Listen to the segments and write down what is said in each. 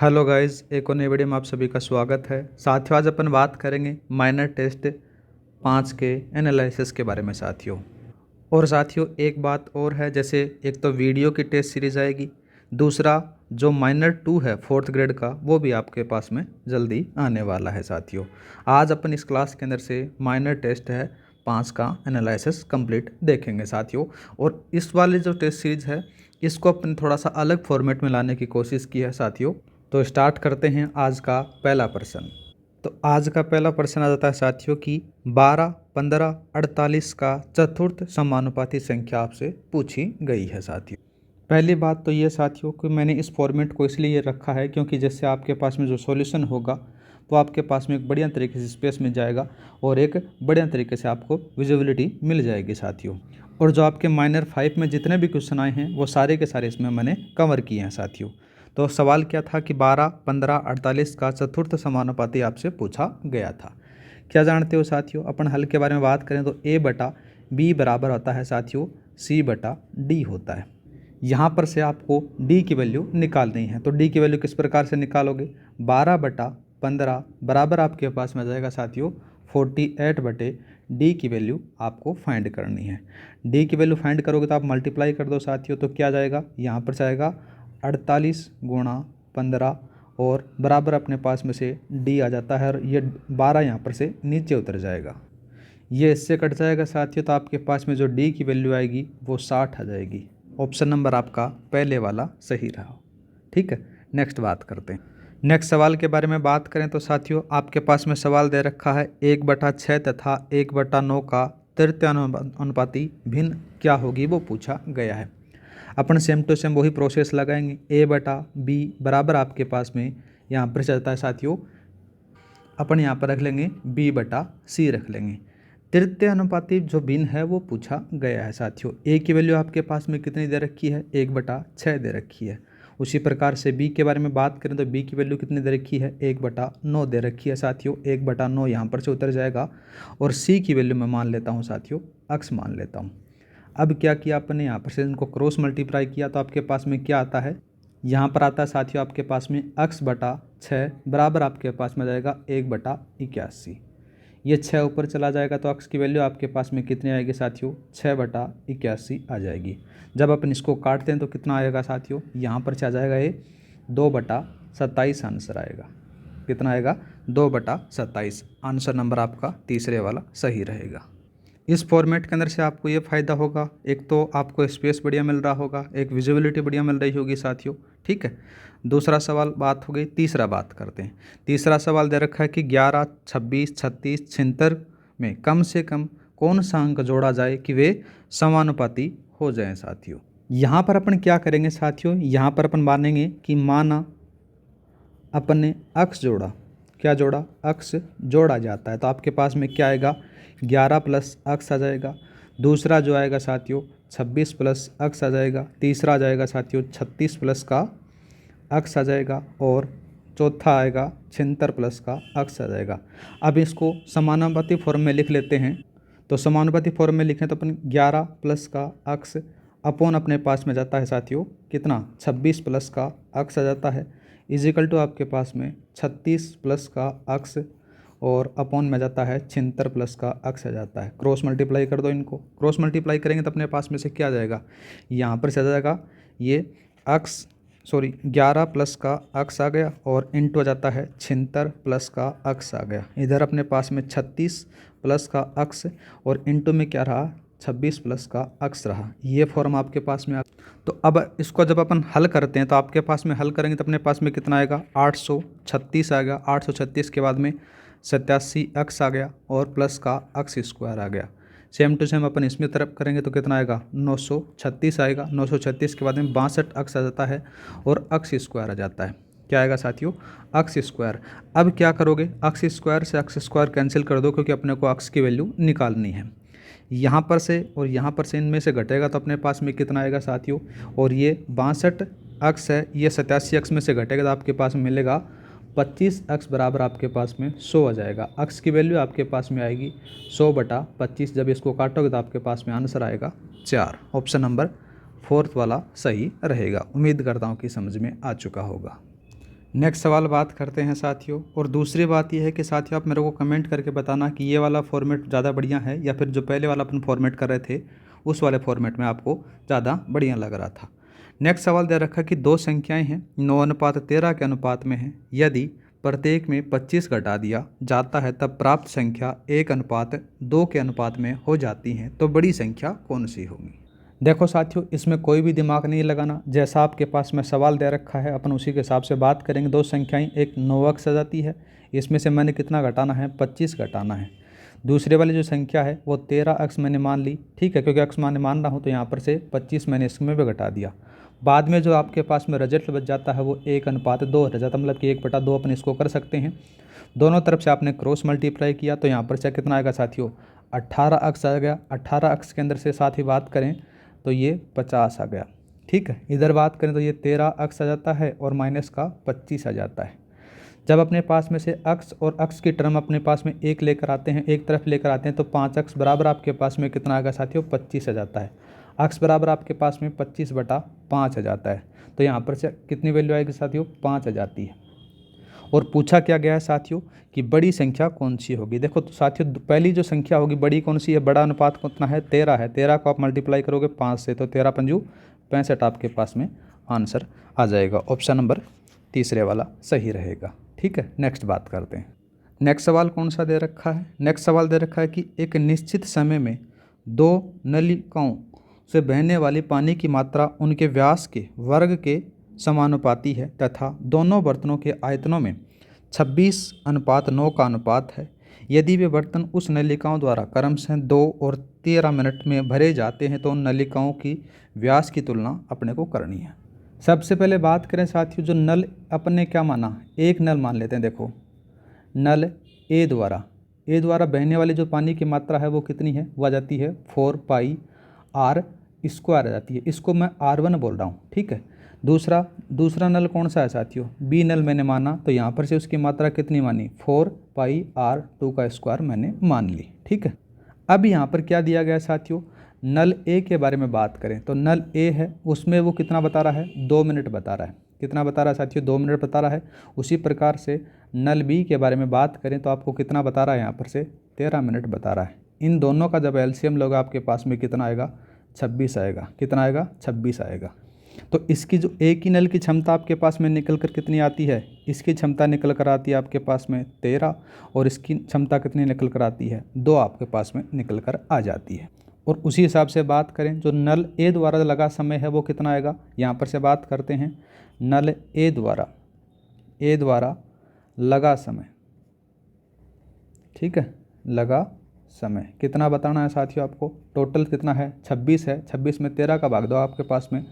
Hello guys, एक और नई वीडियो में आप सभी का स्वागत है। साथियों, आज अपन बात करेंगे माइनर टेस्ट 5 के एनालिसिस के बारे में साथियों। और साथियों एक बात और है, जैसे एक तो वीडियो की टेस्ट सीरीज आएगी, दूसरा जो माइनर 2 है 4th ग्रेड का वो भी आपके पास में जल्दी आने वाला है साथियों। आज अपन इस क्लास के अंदर से माइनर टेस्ट है 5 का एनालिसिस कंप्लीट देखेंगे साथियों। और इस वाले जो टेस्ट सीरीज है इसको अपन थोड़ा सा अलग फॉर्मेट में लाने की कोशिश की है साथियों। तो स्टार्ट करते हैं आज का पहला प्रश्न। तो आज का पहला प्रश्न आ जाता है साथियों कि 12, 15, 48 का चतुर्थ समानुपाती संख्या आपसे पूछी गई है साथियों। पहली बात तो ये साथियों कि मैंने इस फॉर्मेट को इसलिए रखा है क्योंकि जैसे आपके पास में जो सॉल्यूशन होगा वो आपके पास में एक बढ़िया तरीके से स्पेस में जाएगा और एक बढ़िया तरीके से आपको विजिबिलिटी मिल जाएगी साथियों। और जो आपके माइनर 5 में जितने भी क्वेश्चन आए हैं वो सारे के सारे इसमें मैंने कवर किए हैं साथियों। तो सवाल क्या था कि 12, 15, 48 का चतुर्थ समानुपाती आपसे पूछा गया था। क्या जानते हो साथियों, अपन हल के बारे में बात करें तो A/B बराबर होता है साथियों C/D होता है। यहाँ पर से आपको D की वैल्यू निकालनी है। तो D की वैल्यू किस प्रकार से निकालोगे, 12/15 बराबर आपके पास में जाएगा साथियों 48/D की वैल्यू आपको फाइंड करनी है। D की वैल्यू फाइंड करोगे तो आप मल्टीप्लाई कर दो साथियों, तो क्या जाएगा, यहाँ पर जाएगा 48 गुणा 15 और बराबर अपने पास में से D आ जाता है और ये 12 यहाँ पर से नीचे उतर जाएगा, ये इससे कट जाएगा साथियों। तो आपके पास में जो D की वैल्यू आएगी वो 60 आ जाएगी। ऑप्शन नंबर आपका पहले वाला सही रहा। ठीक है, नेक्स्ट बात करते हैं। नेक्स्ट सवाल के बारे में बात करें तो साथियों आपके पास में सवाल दे रखा है 1/6 तथा 1/9 का तृतीय अनुपाती भिन्न क्या होगी वो पूछा गया है। अपन सेम टू सेम वही प्रोसेस लगाएंगे। A/B बराबर आपके पास में यहाँ पर चलता है साथियों, अपन यहाँ पर रख लेंगे B/C रख लेंगे। तृतीय अनुपाती जो भिन्न है वो पूछा गया है साथियों। A की वैल्यू आपके पास में कितनी दे रखी है, 1/6 दे रखी है। उसी प्रकार से B के बारे में बात करें तो B की वैल्यू कितनी दे रखी है, 1/9 दे रखी है साथियों। 1/9 यहाँ पर से उतर जाएगा और C की वैल्यू मैं मान लेता हूँ साथियों, x मान लेता हूँ। अब क्या किया अपने, यहाँ पर से इनको क्रॉस मल्टीप्लाई किया तो आपके पास में क्या आता है, यहाँ पर आता है साथियों आपके पास में x/6 बराबर आपके पास में जाएगा 1/81। ये 6 ऊपर चला जाएगा तो x की वैल्यू आपके पास में कितनी आएगी साथियों, 6/81 आ जाएगी। जब अपन इसको काटते हैं तो कितना आएगा साथियों, यहाँ पर से आ जाएगा ये 2/27 आंसर आएगा। कितना आएगा, 2/27। आंसर नंबर आपका तीसरे वाला सही रहेगा। इस फॉर्मेट के अंदर से आपको ये फ़ायदा होगा, एक तो आपको स्पेस बढ़िया मिल रहा होगा, एक विजिबिलिटी बढ़िया मिल रही होगी साथियों। ठीक है, दूसरा सवाल बात हो गई। तीसरा बात करते हैं। तीसरा सवाल दे रखा है कि 11, 26, 36, 76 में कम से कम कौन सा अंक जोड़ा जाए कि वे समानुपाती हो जाएं साथियों। यहाँ पर अपन क्या करेंगे साथियों, यहाँ पर अपन मानेंगे कि माना अपन ने अक्स जोड़ा, क्या जोड़ा, अक्स जोड़ा जाता है तो आपके पास में क्या आएगा, 11 प्लस अक्स आ जाएगा। दूसरा जो आएगा साथियों 26 प्लस अक्स आ जाएगा। तीसरा आ जाएगा साथियों 36 प्लस का अक्स आ जाएगा और चौथा आएगा 76 प्लस का अक्स आ जाएगा। अब इसको समानुपाती फॉर्म में लिख लेते हैं। तो समानुपाती फॉर्म में लिखें तो अपन 11 प्लस का अक्स अपॉन अपने पास में जाता है साथियों कितना, 26 प्लस का अक्स आ जाता है, इजिकल टू आपके पास में 36 प्लस का अक्स और अपॉन में जाता है 76 प्लस का अक्स आ जाता है। क्रॉस मल्टीप्लाई कर दो इनको, क्रॉस मल्टीप्लाई करेंगे तो अपने पास में से क्या आ जाएगा, यहाँ पर से आ जाएगा ये अक्स 11 प्लस का अक्स आ गया और इंटू आ जाता है 76 प्लस का अक्स आ गया। इधर अपने पास में 36 प्लस का अक्स और इंटू में क्या रहा, 26 प्लस का अक्स रहा। ये फॉर्म आपके पास में तो अब इसको जब अपन हल करते हैं तो आपके पास में हल करेंगे तो अपने पास में कितना आएगा, 836 आएगा। 836 के बाद में 87 अक्स आ गया और प्लस का अक्स स्क्वायर आ गया। सेम टू सेम अपन इसमें तरफ करेंगे तो कितना आएगा, 936 आएगा। 936 के बाद में 62 अक्स आ जाता है और अक्स स्क्वायर आ जाता है। क्या आएगा साथियों, अक्स स्क्वायर। अब क्या करोगे, अक्स स्क्वायर से अक्स स्क्वायर कैंसिल कर दो क्योंकि अपने को अक्स की वैल्यू निकालनी है। यहाँ पर से और यहाँ पर से इनमें से घटेगा तो अपने पास में कितना आएगा साथियों, और ये 62 अक्स है, ये 87 अक्स में से घटेगा तो आपके पास में मिलेगा 25 अक्स बराबर आपके पास में 100 आ जाएगा। अक्स की वैल्यू आपके पास में आएगी 100/25। जब इसको काटोगे तो आपके पास में आंसर आएगा 4। ऑप्शन नंबर 4th वाला सही रहेगा। उम्मीद करता हूँ कि समझ में आ चुका होगा। नेक्स्ट सवाल बात करते हैं साथियों। और दूसरी बात यह है कि साथियों आप मेरे को कमेंट करके बताना कि ये वाला फॉर्मेट ज़्यादा बढ़िया है या फिर जो पहले वाला अपन फॉर्मेट कर रहे थे उस वाले फॉर्मेट में आपको ज़्यादा बढ़िया लग रहा था। नेक्स्ट सवाल दे रखा कि दो संख्याएं हैं 9:13 के अनुपात में हैं, यदि प्रत्येक में 25 घटा दिया जाता है तब प्राप्त संख्या 1:2 के अनुपात में हो जाती हैं, तो बड़ी संख्या कौन सी होगी। देखो साथियों, इसमें कोई भी दिमाग नहीं लगाना, जैसा आपके पास में सवाल दे रखा है अपन उसी के हिसाब से बात करेंगे। दो संख्याएं, एक 9 अक्स आ जाती है, इसमें से मैंने कितना घटाना है, 25 घटाना है। दूसरे वाली जो संख्या है वो 13 अक्स मैंने मान ली, ठीक है, क्योंकि अक्स मैंने मान रहा हूँ तो यहाँ पर से 25 मैंने इसमें भी घटा दिया। बाद में जो आपके पास में रिजल्ट बच जाता है वो 1:2 रह जाता, मतलब कि 1/2 अपन इसको कर सकते हैं। दोनों तरफ से आपने क्रॉस मल्टीप्लाई किया तो यहाँ पर से कितना आएगा साथियों, 18 अक्स आ गया। 18 अक्स के अंदर से साथ ही बात करें तो ये 50 आ गया, ठीक है। इधर बात करें तो ये 13 अक्स आ जाता है और माइनस का 25 आ जाता है। जब अपने पास में से अक्स और अक्स की टर्म अपने पास में एक लेकर आते हैं, एक तरफ लेकर आते हैं, तो 5 अक्स बराबर आपके पास में कितना आएगा साथियों, 25 आ जाता है। अक्स बराबर आपके पास में 25/5 आ जाता है, तो यहाँ पर से कितनी वैल्यू आएगी साथियों, 5 आ जाती है। और पूछा क्या गया है साथियों कि बड़ी संख्या कौन सी होगी। देखो तो साथियों, पहली जो संख्या होगी बड़ी कौन सी है, बड़ा अनुपात कितना है, 13 है। 13 को आप मल्टीप्लाई करोगे 5 से तो 13×5 = 65 आपके पास में आंसर आ जाएगा। ऑप्शन नंबर तीसरे वाला सही रहेगा, ठीक है। नेक्स्ट बात करते हैं। नेक्स्ट सवाल कौन सा दे रखा है। नेक्स्ट सवाल दे रखा है कि एक निश्चित समय में दो नलिकाओं से बहने वाली पानी की मात्रा उनके व्यास के वर्ग के समानुपाती है तथा दोनों बर्तनों के आयतनों में 26:9 का अनुपात है। यदि वे बर्तन उस नलिकाओं द्वारा क्रमशः 2 और 13 मिनट में भरे जाते हैं तो उन नलिकाओं की व्यास की तुलना अपने को करनी है। सबसे पहले बात करें साथियों, जो नल अपन ने क्या माना, एक नल मान लेते हैं। देखो नल ए द्वारा बहने वाली जो पानी की मात्रा है वो कितनी है, वो आ जाती है 4πr² आ जाती है। इसको मैं R1 बोल रहा हूँ, ठीक है। दूसरा नल कौन सा है साथियों, बी नल मैंने माना, तो यहाँ पर से उसकी मात्रा कितनी मानी, 4πr² मैंने मान ली, ठीक है। अब यहाँ पर क्या दिया गया साथियों, नल ए के बारे में बात करें तो नल ए है, उसमें वो कितना बता रहा है, 2 मिनट बता रहा है। कितना बता रहा है साथियों, 2 मिनट बता रहा है। उसी प्रकार से नल बी के बारे में बात करें तो आपको कितना बता रहा है, यहाँ पर से 13 मिनट बता रहा है। इन दोनों का जब एलसीएम लोगे आपके पास में कितना आएगा, 26 आएगा। कितना आएगा, 26 आएगा। तो इसकी जो एक ही नल की क्षमता आपके पास में निकल कर कितनी आती है, इसकी क्षमता निकल कर आती है आपके पास में 13 और इसकी क्षमता कितनी निकल कर आती है, 2 आपके पास में निकल कर आ जाती है। और उसी हिसाब से बात करें जो नल ए द्वारा लगा समय है वो कितना आएगा, यहाँ पर से बात करते हैं नल ए द्वारा लगा समय, ठीक है, लगा समय कितना बताना है साथियों आपको, टोटल कितना है, 26 है। 26 में 13 का भाग दो, आपके पास में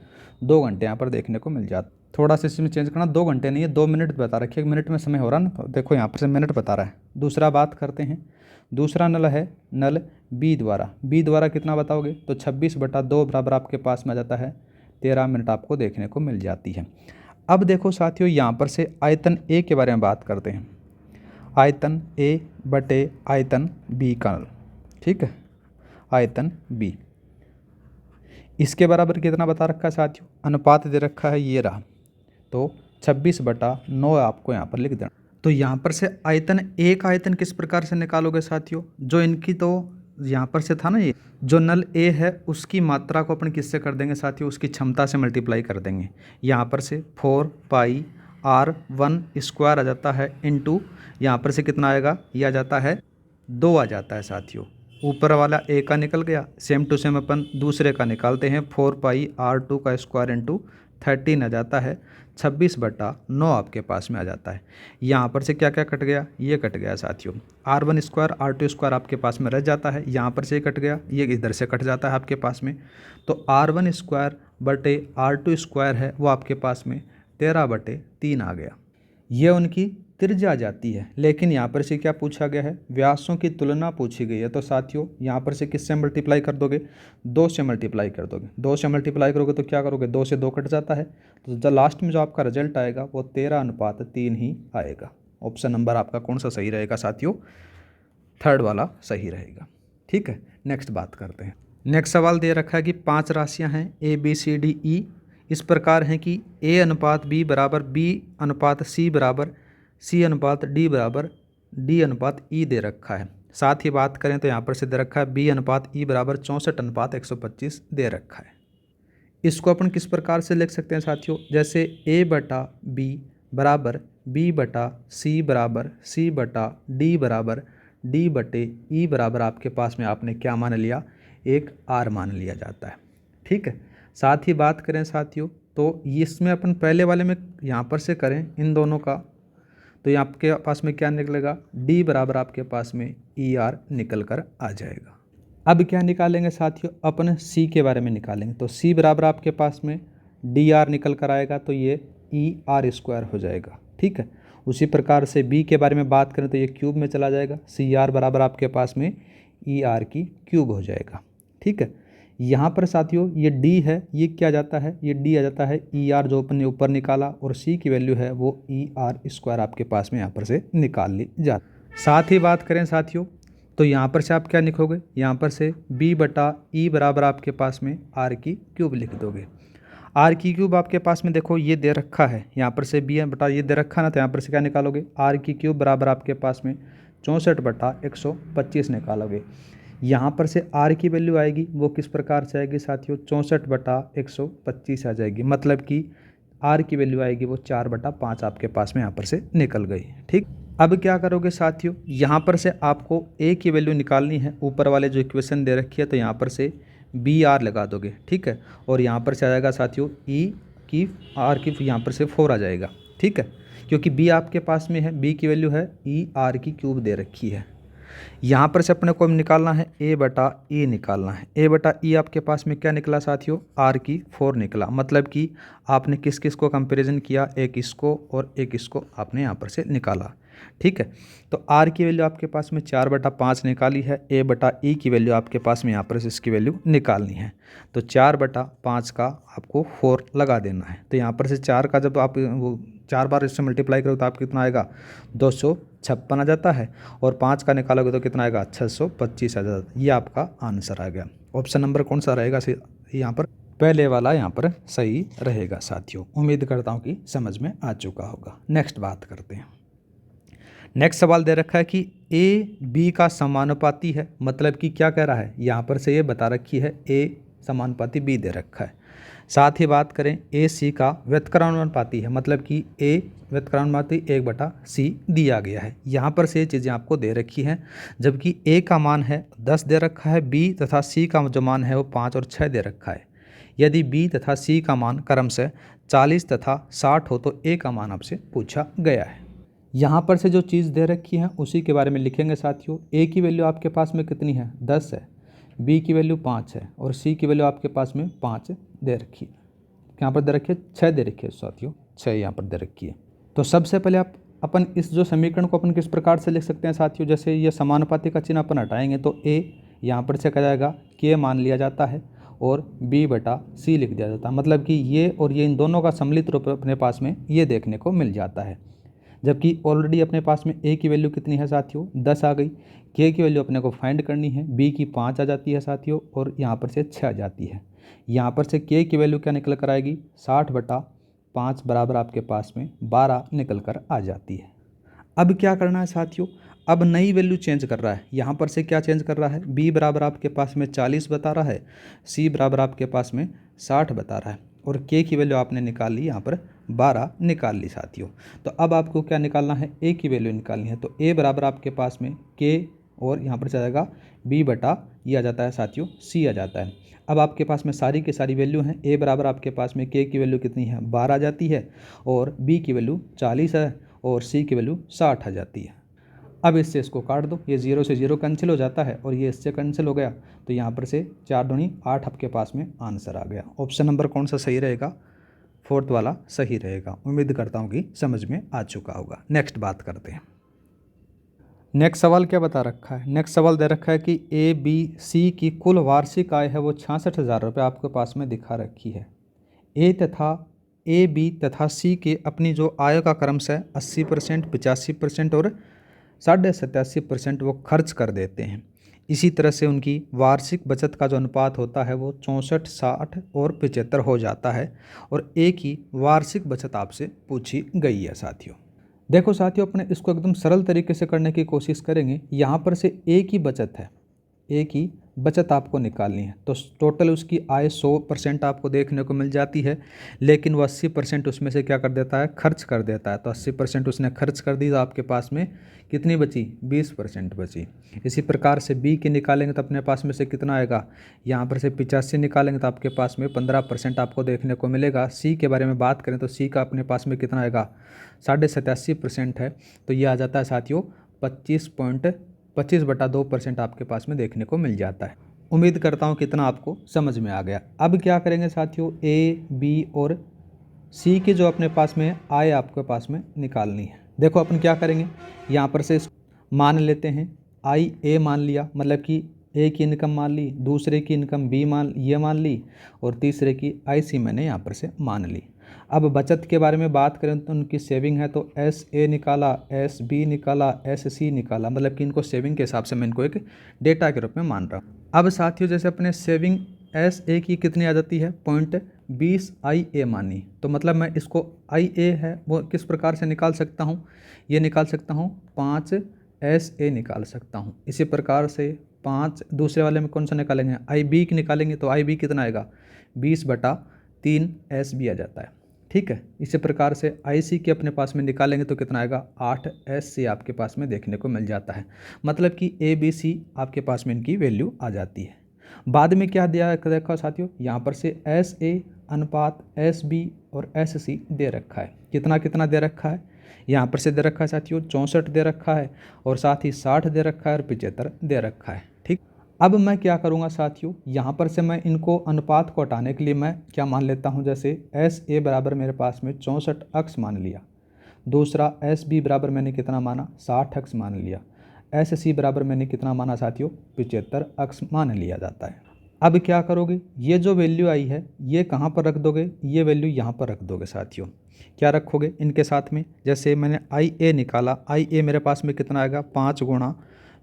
2 घंटे यहाँ पर देखने को मिल जाता। थोड़ा सा इसमें चेंज करना, 2 घंटे नहीं है, 2 मिनट बता रखिए, 1 मिनट में समय हो रहा ना, तो देखो यहाँ पर से मिनट बता रहा है। दूसरा बात करते हैं, दूसरा नल है नल बी द्वारा कितना बताओगे, तो 26/2 बराबर आपके पास में आ जाता है 13 मिनट आपको देखने को मिल जाती है। अब देखो साथियों, यहाँ पर से आयतन ए के बारे में बात करते हैं। आयतन ए बटे आयतन बी का नल, ठीक है, आयतन बी इसके बराबर कितना बता रखा है साथियों, अनुपात दे रखा है ये रहा, तो 26/9 आपको यहाँ पर लिख देना। तो यहाँ पर से आयतन ए का आयतन किस प्रकार से निकालोगे साथियों, जो इनकी तो यहाँ पर से था ना, ये जो नल ए है उसकी मात्रा को अपन किससे कर देंगे साथियों, उसकी क्षमता से मल्टीप्लाई कर देंगे। यहाँ पर से 4πr1² आ जाता है इंटू यहाँ पर से कितना आएगा, ये आ जाता है 2 आ जाता है साथियों। ऊपर वाला ए का निकल गया, सेम टू सेम अपन दूसरे का निकालते हैं, 4πr2² इंटू 13 आ जाता है, 26/9 आपके पास में आ जाता है। यहाँ पर से क्या क्या कट गया, ये कट गया साथियों, R1² R2² आपके पास में रह जाता है, यहाँ पर से कट गया, ये इधर से कट जाता है आपके पास में, तो R1² बटे R2² है वो आपके पास में 13/3 आ गया। ये उनकी त्रिज्या आ जाती है। लेकिन यहाँ पर से क्या पूछा गया है, व्यासों की तुलना पूछी गई है। तो साथियों यहाँ पर से किससे मल्टीप्लाई कर दोगे, 2 से मल्टीप्लाई कर दोगे। 2 से मल्टीप्लाई करोगे तो क्या करोगे, 2 से 2 कट जाता है, तो जो लास्ट में जो आपका रिजल्ट आएगा वो 13:3 ही आएगा। ऑप्शन नंबर आपका कौन सा सही रहेगा साथियों, 3rd वाला सही रहेगा, ठीक है। नेक्स्ट बात करते हैं। नेक्स्ट सवाल दे रखा है कि 5 राशियाँ हैं A B C D E, इस प्रकार हैं कि A अनुपात B बराबर B अनुपात C बराबर C अनुपात D बराबर D अनुपात E दे रखा है। साथ ही बात करें तो यहाँ पर से दे रखा है B अनुपात E बराबर 64 अनुपात 125 दे रखा है। इसको अपन किस प्रकार से लिख सकते हैं साथियों, जैसे A बटा B बराबर B बटा C बराबर C बटा D बराबर D बटे E बराबर आपके पास में आपने क्या मान लिया, एक R मान लिया जाता है। ठीक है। साथ ही बात करें साथियों तो इसमें अपन पहले वाले में यहाँ पर से करें इन दोनों का, तो यहाँ आपके पास में क्या निकलेगा, D बराबर आपके पास में ER निकल कर आ जाएगा। अब क्या निकालेंगे साथियों, अपन C के बारे में निकालेंगे। तो C बराबर आपके पास में DR निकल कर आएगा, तो ये ER स्क्वायर हो जाएगा। ठीक है। उसी प्रकार से B के बारे में बात करें तो ये क्यूब में चला जाएगा, CR बराबर आपके पास में ER की क्यूब हो जाएगा। ठीक है। यहाँ पर साथियों ये D है, ये क्या जाता है, ये D आ जाता है ER जो अपन ने ऊपर निकाला, और C की वैल्यू है वो ER स्क्वायर आपके पास में यहाँ पर से निकाल ली जाती। साथ ही बात करें साथियों तो यहाँ पर से आप क्या लिखोगे, यहाँ पर से B बटा E बराबर आपके पास में R की क्यूब लिख दोगे। R की क्यूब आपके पास में देखो ये दे रखा है, यहाँ पर से B बटा ये दे रखा ना, तो यहाँ पर से क्या निकालोगे, R की क्यूब बराबर आपके पास में 64 बटा 125 निकालोगे। यहाँ पर से R की वैल्यू आएगी वो किस प्रकार से आएगी साथियों, 64 बटा 125 आ जाएगी, मतलब कि R की वैल्यू आएगी वो 4 बटा 5 आपके पास में यहाँ पर से निकल गई। ठीक। अब क्या करोगे साथियों, यहाँ पर से आपको A की वैल्यू निकालनी है, ऊपर वाले जो इक्वेशन दे रखी है, तो यहाँ पर से BR लगा दोगे। ठीक है। और यहाँ पर से आ जाएगा साथियों E की R की यहाँ पर से 4 आ जाएगा। ठीक है, क्योंकि B आपके पास में है, B की वैल्यू है ER की क्यूब दे रखी है। यहाँ पर से अपने को निकालना है A बटा E निकालना है। A बटा E आपके पास में क्या निकला साथियों, R की 4 निकला, मतलब कि आपने किस किस को कंपैरिजन किया, एक इसको और एक इसको आपने यहाँ पर से निकाला। ठीक है। तो R की वैल्यू आपके पास में 4 बटा 5 निकाली है, A बटा E की वैल्यू आपके पास में यहाँ पर से इसकी वैल्यू निकालनी है, तो 4 बटा 5 का आपको 4 लगा देना है। तो यहाँ पर से 4 का जब आप वो 4 बार इससे मल्टीप्लाई करो तो आप कितना आएगा, 256 आ जाता है, और 5 का निकालोगे तो कितना आएगा, 625 आ जाता है। ये आपका आंसर आ गया। ऑप्शन नंबर कौन सा रहेगा यहाँ पर, पहले वाला यहाँ पर सही रहेगा साथियों। उम्मीद करता हूँ कि समझ में आ चुका होगा। नेक्स्ट बात करते हैं। नेक्स्ट सवाल दे रखा है कि A B का समानुपाती है, मतलब कि क्या कह रहा है, यहाँ पर से ये बता रखी है A समानुपाती B दे रखा है। साथ ही बात करें A C का व्युत्क्रमानुपाती है, मतलब कि A व्युत्क्रमानुपाती 1 बटा C दिया गया है। यहाँ पर से ये चीज़ें आपको दे रखी हैं, जबकि A का मान है 10 दे रखा है, B तथा C का जो मान है वो 5 और 6 दे रखा है। यदि B तथा C का मान क्रमशः 40 तथा 60 हो तो A का मान आपसे पूछा गया है। यहाँ पर से जो चीज़ दे रखी है उसी के बारे में लिखेंगे साथियों। A की वैल्यू आपके पास में कितनी है, 10 है, B की वैल्यू 5 है, और C की वैल्यू आपके पास में 5 दे रखी है। यहाँ पर दे रखी है 6 दे रखी है साथियों, 6 यहाँ पर दे रखी है। तो सबसे पहले अपन इस जो समीकरण को अपन किस प्रकार से लिख सकते हैं साथियों, जैसे ये समानुपाती का चिन्ह अपन हटाएंगे तो A यहाँ पर से कहा जाएगा K मान लिया जाता है, और B बटा C लिख दिया जाता है, मतलब कि ये और ये इन दोनों का सम्मिलित रूप अपने पास में ये देखने को मिल जाता है। जबकि ऑलरेडी अपने पास में A की वैल्यू कितनी है साथियों, 10 आ गई, K की वैल्यू अपने को फाइंड करनी है, B की 5 आ जाती है साथियों, और यहाँ पर से 6 आ जाती है। यहाँ पर से K की वैल्यू क्या निकल कर आएगी, 60 बटा 5 बराबर आपके पास में 12 निकल कर आ जाती है। अब क्या करना है साथियों, अब नई वैल्यू चेंज कर रहा है। यहाँ पर से क्या चेंज कर रहा है, B बराबर आपके पास में 40 बता रहा है, C बराबर आपके पास में 60 बता रहा है, और K की वैल्यू आपने निकाल ली, यहाँ पर 12 निकाल ली साथियों। तो अब आपको क्या निकालना है, A की वैल्यू निकालनी है। तो A बराबर आपके पास में K, और यहाँ पर जाएगा B बटा ये आ जाता है साथियों C आ जाता है। अब आपके पास में सारी की सारी वैल्यू हैं। A बराबर आपके पास में K की वैल्यू कितनी है, 12 आ जाती है, और B की वैल्यू 40 है, और C की वैल्यू 60 आ जाती है। अब इससे इसको काट दो, ये 0 से 0 कैंसिल हो जाता है, और ये इससे कैंसिल हो गया, तो यहाँ पर से 4 दूनी 8 आपके पास में आंसर आ गया। ऑप्शन नंबर कौन सा सही रहेगा, 4th वाला सही रहेगा। उम्मीद करता हूँ कि समझ में आ चुका होगा। नेक्स्ट बात करते हैं। नेक्स्ट सवाल क्या बता रखा है, नेक्स्ट सवाल दे रखा है कि ABC की कुल वार्षिक आय है वो 66,000 रुपये आपके पास में दिखा रखी है। AB तथा C के अपनी जो आय का क्रमशः 80%, 85% और 87.5% वो खर्च कर देते हैं। इसी तरह से उनकी वार्षिक बचत का जो अनुपात होता है वो 64, 60 और 75 हो जाता है। और ए की वार्षिक बचत आपसे पूछी गई है साथियों। देखो साथियों, अपने इसको एकदम सरल तरीके से करने की कोशिश करेंगे। यहाँ पर से ए की बचत है, ए की बचत आपको निकालनी है। तो टोटल उसकी आय 100% आपको देखने को मिल जाती है, लेकिन वो 80% उसमें से क्या कर देता है, खर्च कर देता है। तो 80% उसने खर्च कर दी, तो आपके पास में कितनी बची, 20% बची। इसी प्रकार से बी की निकालेंगे तो अपने पास में से कितना आएगा, यहाँ पर से 85 निकालेंगे तो आपके पास में 15% आपको देखने को मिलेगा। सी के बारे में बात करें तो सी का अपने पास में कितना आएगा, 87.5% है। तो ये आ जाता है साथियों 25.25/2% आपके पास में देखने को मिल जाता है। उम्मीद करता हूँ कितना आपको समझ में आ गया। अब क्या करेंगे साथियों, ए, बी और सी की जो अपने पास में आय आपके पास में निकालनी है। देखो अपन क्या करेंगे, यहाँ पर से मान लेते हैं आई ए मान लिया, मतलब कि ए की इनकम मान ली, दूसरे की इनकम बी मान ली, और तीसरे की आई सी मैंने यहाँ पर से मान ली। अब बचत के बारे में बात करें तो उनकी सेविंग है, तो एस ए निकाला, एस बी निकाला, एस सी निकाला, मतलब कि इनको सेविंग के हिसाब से मैं इनको एक डेटा के रूप में मान रहा हूँ। अब साथियों जैसे अपने सेविंग एस ए की कितनी आ जाती है, 0.20 आई ए मानी, तो मतलब मैं इसको आई ए है वो किस प्रकार से निकाल सकता हूँ, ये निकाल सकता हूँ 5 एस ए निकाल सकता हूँ। इसी प्रकार से 5 दूसरे वाले में कौन सा निकालेंगे, आई बी की निकालेंगे, तो आई बी कितना आएगा, 20/3 एस बी आ जाता है। ठीक है, इसी प्रकार से आई सी के अपने पास में निकालेंगे तो कितना आएगा, 8 एस सी आपके पास में देखने को मिल जाता है। मतलब कि ए बी सी आपके पास में इनकी वैल्यू आ जाती है। बाद में क्या दिया रखा साथियों, यहाँ पर से एस ए अनुपात एस बी और एस सी दे रखा है। कितना कितना दे रखा है, यहाँ पर से दे रखा है साथियों 64 दे रखा है, और साथ ही 60 दे रखा है, और 75 दे रखा है। ठीक, अब मैं क्या करूँगा साथियों, यहाँ पर से मैं इनको अनुपात को हटाने के लिए मैं क्या मान लेता हूँ, जैसे एस ए बराबर मेरे पास में 64 अक्स मान लिया, दूसरा एस बी बराबर मैंने कितना माना, 60 अक्स मान लिया, एस सी बराबर मैंने कितना माना साथियों, 75 अक्स मान लिया जाता है। अब क्या करोगे, ये जो वैल्यू आई है ये कहाँ पर रख दोगे, ये वैल्यू यहाँ पर रख दोगे साथियों। क्या रखोगे इनके साथ में, जैसे मैंने आई ए निकाला, आई ए मेरे पास में कितना आएगा, 5 गुणा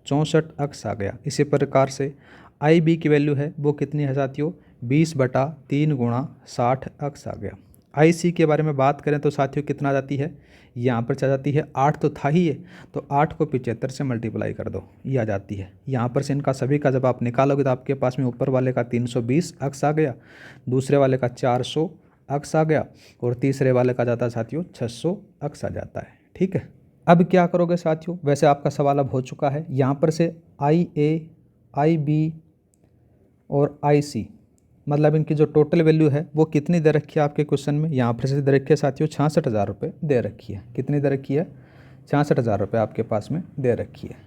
64 अक्स आ गया। इसी प्रकार से आई बी की वैल्यू है वो कितनी है साथियों, 20/3 गुणा 60 अक्स आ गया। आई सी के बारे में बात करें तो साथियों कितना आ जाती है, यहाँ पर चला जाती है 8 तो था ही है, तो 8 को 75 से मल्टीप्लाई कर दो, ये आ जाती है। यहाँ पर से इनका सभी का जब आप निकालोगे तो आपके पास में ऊपर वाले का 320 अक्स आ गया, दूसरे वाले का 400 अक्स आ गया, और तीसरे वाले का जाता है साथियों 600 अक्स आ जाता है। ठीक है, अब क्या करोगे साथियों, वैसे आपका सवाल अब हो चुका है। यहाँ पर से आई ए, आई बी और आई सी, मतलब इनकी जो टोटल वैल्यू है वो कितनी दे रखी है आपके क्वेश्चन में, यहाँ पर से दे रखी है साथियों 66,000 रुपये दे रखी है। कितनी दे रखी है, 66,000 रुपये आपके पास में दे रखी है।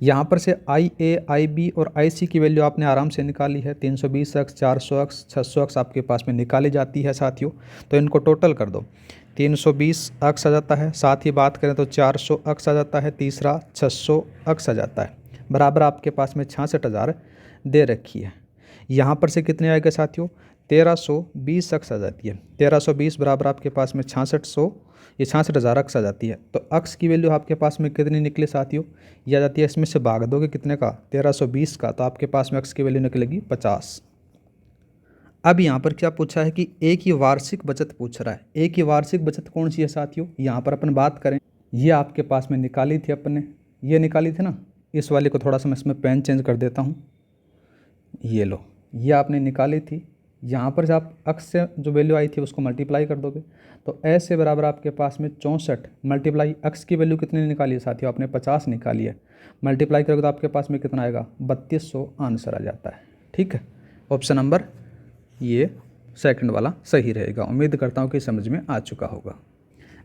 यहाँ पर से आई ए, आई बी और आई सी की वैल्यू आपने आराम से निकाली है, 320 अक्स, 400 अक्स, 600 अक्स आपके पास में निकाली जाती है साथियों। तो इनको टोटल कर दो, 320 अक्स आ जाता है, साथ ही बात करें तो 400 अक्स आ जाता है, तीसरा 600 अक्स आ जाता है, बराबर आपके पास में 66,000 दे रखी है। यहाँ पर से कितने आएगा साथियों, 1320 अक्स आ जाती है। 1320 बराबर आपके पास में 6600, ये 66,000 अक्स आ जाती है। तो अक्स की वैल्यू आपके पास में कितनी निकले साथियों, ये आ जाती है, इसमें से भाग दोगे कितने का, 1320 का, तो आपके पास में अक्स की वैल्यू निकलेगी 50। अब यहाँ पर क्या पूछा है कि ए की वार्षिक बचत पूछ रहा है। ए की वार्षिक बचत कौन सी है साथियों, यहाँ पर अपन बात करें, ये आपके पास में निकाली थी अपने, ये निकाली थी ना, इस वाले को थोड़ा सा मैं इसमें पेन चेंज कर देता हूँ, ये लो, ये आपने निकाली थी। यहाँ पर जब आप अक्स से जो वैल्यू आई थी उसको मल्टीप्लाई कर दोगे, तो एस से बराबर आपके पास में 64 मल्टीप्लाई अक्स की वैल्यू कितनी निकाली है साथियों, आपने 50 निकाली है, मल्टीप्लाई करोगे तो आपके पास में कितना आएगा, 3200 आंसर आ जाता है। ठीक है, ऑप्शन नंबर ये सेकंड वाला सही रहेगा। उम्मीद करता हूँ कि समझ में आ चुका होगा।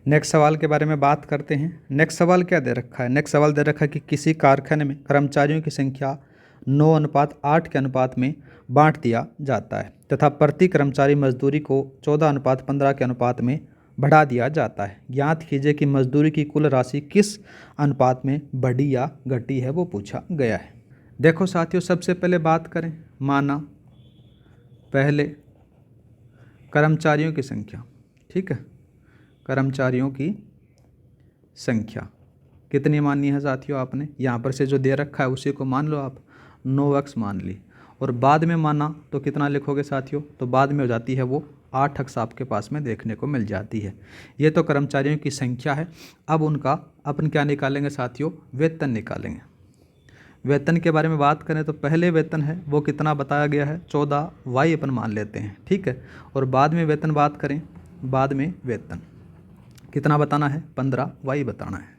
नेक्स्ट सवाल के बारे में बात करते हैं। नेक्स्ट सवाल क्या दे रखा है, नेक्स्ट सवाल दे रखा है कि किसी कारखाने में कर्मचारियों की संख्या 9:8 के अनुपात में बांट दिया जाता है तथा प्रति कर्मचारी मजदूरी को 14:15 के अनुपात में बढ़ा दिया जाता है। ज्ञात कीजिए कि मजदूरी की कुल राशि किस अनुपात में बढ़ी या घटी है, वो पूछा गया है। देखो साथियों, सबसे पहले बात करें, माना पहले कर्मचारियों की संख्या। ठीक है, कर्मचारियों की संख्या कितनी माननी है साथियों, आपने यहाँ पर से जो दे रखा है उसी को मान लो आप, 9x मान ली और बाद में माना तो कितना लिखोगे साथियों, तो बाद में हो जाती है वो 8x आपके पास में देखने को मिल जाती है। ये तो कर्मचारियों की संख्या है। अब उनका अपन क्या निकालेंगे साथियों, वेतन निकालेंगे। वेतन के बारे में बात करें तो पहले वेतन है वो कितना बताया गया है, 14y अपन मान लेते हैं, ठीक है। और बाद में वेतन बात करें, बाद में वेतन कितना बताना है, 15y बताना है।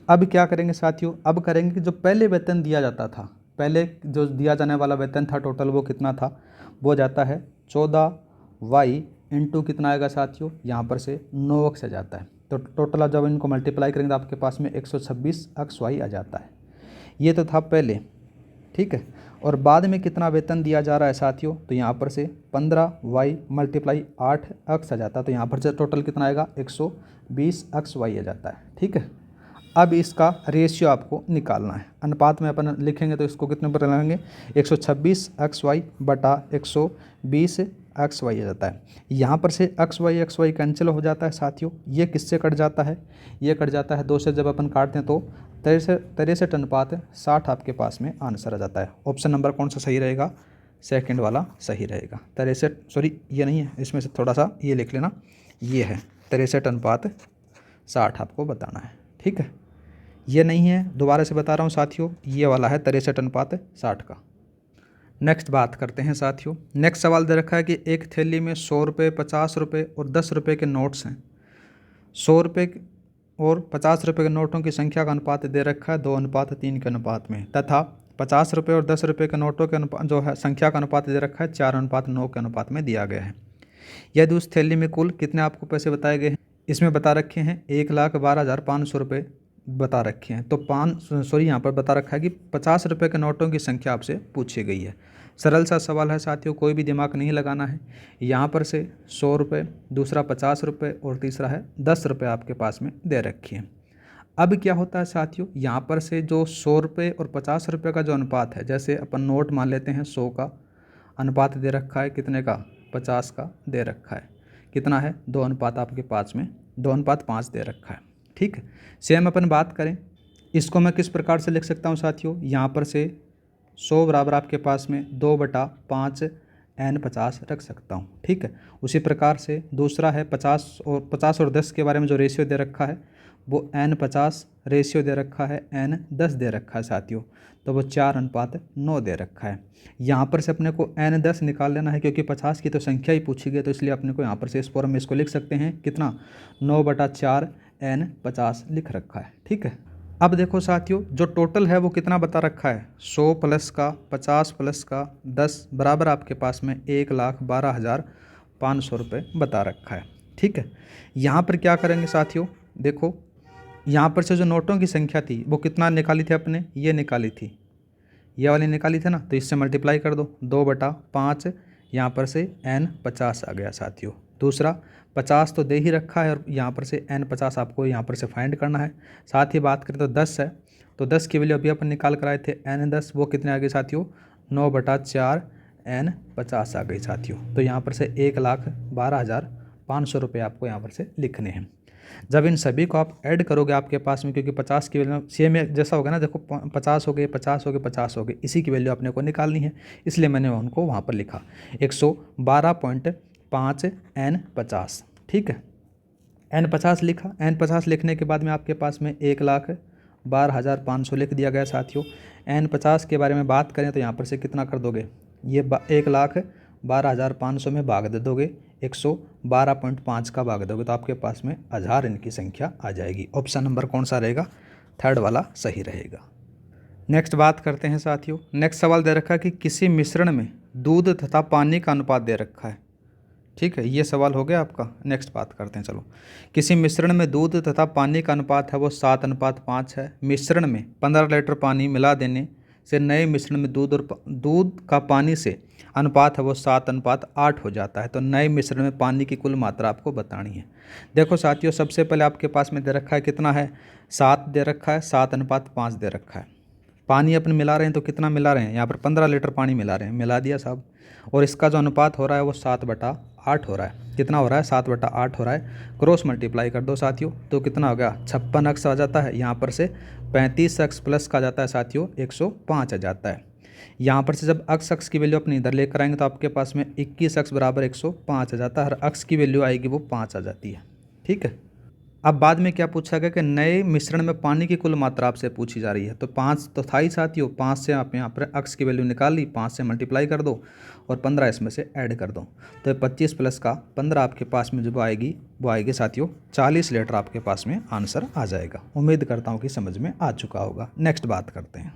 अब क्या करेंगे साथियों, अब करेंगे कि जो पहले वेतन दिया जाता था, पहले जो दिया जाने वाला वेतन था टोटल वो कितना था, वो जाता है 14y इंटू कितना आएगा साथियों, यहाँ पर से 9x आ जाता है। तो टोटल जब इनको मल्टीप्लाई करेंगे तो आपके पास में 126xy आ जाता है। ये तो था पहले, ठीक है। और बाद में कितना वेतन दिया जा रहा है साथियों, तो यहाँ पर से 15y मल्टीप्लाई 8x आ जाता है। तो यहाँ पर से टोटल कितना आएगा, 120xy आ जाता है, ठीक है। अब इसका रेशियो आपको निकालना है, अनुपात में अपन लिखेंगे तो इसको कितने पर लगाएंगे, 126xy बटा 120xy आ जाता है। यहाँ पर से xy कैंसिल हो जाता है साथियों। ये किससे कट जाता है, ये कट जाता है 2 से, जब अपन काटते हैं तो 63 अनुपात 60 आपके पास में आंसर आ जाता है। ऑप्शन नंबर कौन सा सही रहेगा, सेकंड वाला सही रहेगा। 63, सॉरी ये नहीं है, इसमें से थोड़ा सा ये लिख लेना, ये है 63 अनुपात 60 आपको बताना है, ठीक है। ये नहीं है, दोबारा से बता रहा हूँ साथियों, ये वाला है 63 अनुपात 60 का। नेक्स्ट बात करते हैं साथियों। नेक्स्ट सवाल दे रखा है कि एक थैली में 100 रुपये, 50 रुपये और 10 रुपये के नोट्स हैं। 100 रुपये और 50 रुपये के नोटों की संख्या का अनुपात दे रखा है 2:3 के अनुपात में, तथा 50 रुपये और 10 रुपये के नोटों के अनुपात जो है संख्या का अनुपात दे रखा है 4:9 के अनुपात में दिया गया है। यदि उस थैली में कुल कितने आपको पैसे बताए गए हैं, इसमें बता रखे हैं 1,12,500 रुपये बता रखे हैं। तो यहाँ पर बता रखा है कि 50 रुपये के नोटों की संख्या आपसे पूछी गई है। सरल सा सवाल है साथियों, कोई भी दिमाग नहीं लगाना है। यहाँ पर से 100 रुपये, दूसरा 50 रुपये और तीसरा है 10 रुपये आपके पास में दे रखी है। अब क्या होता है साथियों, यहाँ पर से जो 100 रुपये और 50 रुपये का जो अनुपात है, जैसे अपन नोट मान लेते हैं 100 का, अनुपात दे रखा है कितने का, 50 का दे रखा है, कितना है 2 अनुपात आपके पास में 2:5 दे रखा है, ठीक है। सेम अपन बात करें, इसको मैं किस प्रकार से लिख सकता हूँ साथियों, यहाँ पर से 100 बराबर आपके पास में 2/5 n50 रख सकता हूँ, ठीक है। उसी प्रकार से दूसरा है 50 और 10 के बारे में जो रेशियो दे रखा है वो n50 रेशियो दे रखा है, n10 दे रखा है साथियों, तो वो 4:9 दे रखा है। यहाँ पर से अपने को n10 निकाल लेना है, क्योंकि 50 की तो संख्या ही पूछी गई, तो इसलिए अपने को यहाँ पर से इस फॉर्म में इसको लिख सकते हैं कितना, 9/4 n50 लिख रखा है, ठीक है। अब देखो साथियों, जो टोटल है वो कितना बता रखा है, 100 प्लस का, 50 प्लस का, 10 बराबर आपके पास में 1,12,500 रुपये बता रखा है, ठीक है। यहाँ पर क्या करेंगे साथियों, देखो यहाँ पर से जो नोटों की संख्या थी वो कितना निकाली थी अपने, ये निकाली थी, ये वाली निकाली थी ना, तो इससे मल्टीप्लाई कर दो, 2/5 यहाँ पर से n50 आ गया साथियों। दूसरा 50 तो दे ही रखा है और यहाँ पर से n50 आपको यहाँ पर से फाइंड करना है। साथ ही बात करें तो 10 है, तो 10 की वैल्यू अभी अपन निकाल कर आए थे n10, वो कितने आ गए साथियों, 9/4 n50 आ गई साथियों। तो यहाँ पर से 1,12,500 रुपये आपको यहाँ पर से लिखने हैं। जब इन सभी को आप ऐड करोगे आपके पास में, क्योंकि 50 की वैल्यू सेम जैसा होगा ना, देखो 50 हो गए, 50 हो गए, 50 हो गए, इसी की वैल्यू अपने को निकालनी है, इसलिए मैंने उनको वहाँ पर लिखा 112.5 n50, ठीक है। n50 लिखा, n50 लिखने के बाद में आपके पास में 1,12,500 लिख दिया गया साथियों। n50 के बारे में बात करें तो यहाँ पर से कितना कर दोगे, ये 1,12,500 में भाग दे दोगे, 112.5 का भाग दोगे तो आपके पास में 1000 इनकी संख्या आ जाएगी। ऑप्शन नंबर कौन सा रहेगा, थर्ड वाला सही रहेगा। नेक्स्ट बात करते हैं साथियों। नेक्स्ट सवाल दे रखा है कि किसी मिश्रण में दूध तथा पानी का अनुपात दे रखा है, ठीक है। ये सवाल हो गया आपका। नेक्स्ट बात करते हैं, चलो। किसी मिश्रण में दूध तथा पानी का अनुपात है वो 7:5 है। मिश्रण में 15 लीटर पानी मिला देने से नए मिश्रण में दूध का पानी से अनुपात है वो 7:8 हो जाता है। तो नए मिश्रण में पानी की कुल मात्रा आपको बतानी है। देखो साथियों, सबसे पहले आपके पास में दे रखा है कितना है, 7 दे रखा है, 7:5 दे रखा है। पानी अपन मिला रहे हैं तो कितना मिला रहे हैं, यहाँ पर 15 लीटर पानी मिला रहे हैं, मिला दिया साहब। और इसका जो अनुपात हो रहा है वो 7/8 हो रहा है। कितना हो रहा है, 7/8 हो रहा है। क्रॉस मल्टीप्लाई कर दो साथियों, तो कितना हो गया, 56x आ जाता है। यहाँ पर से 35x प्लस का जाता है साथियों, 105 आ जाता है। यहाँ पर से जब अक्स की वैल्यू अपने इधर लेकर आएंगे तो आपके पास में 21 बराबर 105 आ जाता है। हर अक्स की वैल्यू आएगी वो 5 आ जाती है। ठीक है। अब बाद में क्या पूछा गया कि नए मिश्रण में पानी की कुल मात्रा आपसे पूछी जा रही है। तो 5 तो था ही साथियों, 5 से आप यहाँ पर अक्स की वैल्यू निकाल ली, 5 से मल्टीप्लाई कर दो और 15 इसमें से ऐड कर दो। तो 25 प्लस का 15 आपके पास में जब आएगी वो आएगी साथियों 40 लीटर आपके पास में आंसर आ जाएगा। उम्मीद करता हूँ कि समझ में आ चुका होगा। नेक्स्ट बात करते हैं।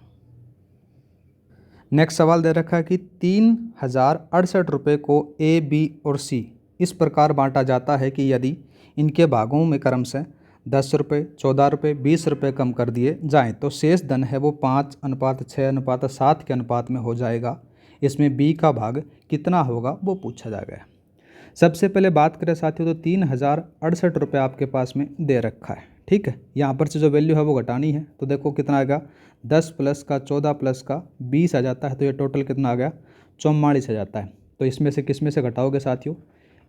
नेक्स्ट सवाल दे रखा है कि 3068 रुपये को ए, बी और सी इस प्रकार बांटा जाता है कि यदि इनके भागों में क्रमशः 10 रुपये, 14 रुपये, 20 रुपये कम कर दिए जाएं तो शेष धन है वो 5:6:7 के अनुपात में हो जाएगा। इसमें बी का भाग कितना होगा वो पूछा जा गया। सबसे पहले बात करें साथियों तो 3068 रुपये आपके पास में दे रखा है। ठीक है। यहाँ पर से जो वैल्यू है वो घटानी है। तो देखो कितना आएगा, 10 प्लस का 14 प्लस का 20 आ जाता है। तो ये टोटल कितना आ गया, 44 आ जाता है। तो इसमें से किस में से घटाओगे साथियों,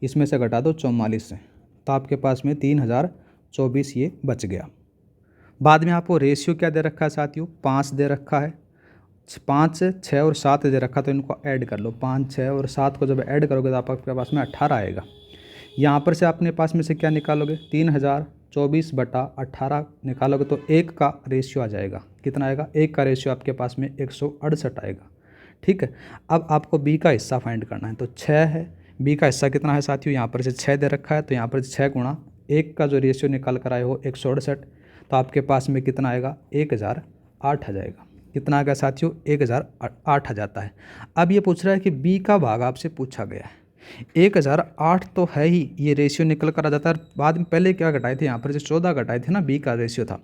इसमें से घटा दो 44 से, तो आपके पास में 3024 ये बच गया। बाद में आपको रेशियो क्या दे रखा है साथियों, 5 दे रखा है। 5, 6 और 7 दे रखा, तो इनको ऐड कर लो। 5, 6 और 7 को जब ऐड करोगे तो आपके पास में 18 आएगा। यहाँ पर से अपने पास में से क्या निकालोगे, 3024/18 निकालोगे तो 1 का रेशियो आ जाएगा। कितना आएगा, 1 का रेशियो आपके पास में 168 आएगा। ठीक है। अब आपको बी का हिस्सा फाइंड करना है। तो 6 है, बी का हिस्सा कितना है साथियों, यहाँ पर से 6 दे रखा है। तो यहाँ पर 6 गुणा 1 का जो रेशियो निकाल कर आए हो 168, तो आपके पास में कितना आएगा, 1008 आ जाएगा। कितना आ गया साथियों, 1008 आ जाता है। अब ये पूछ रहा है कि बी का भाग आपसे पूछा गया है। 1008 तो है ही, ये रेशियो निकल कर आ जाता है। बाद में पहले क्या घटाए थे, यहाँ पर से 14 घटाए थे ना, बी का रेशियो था।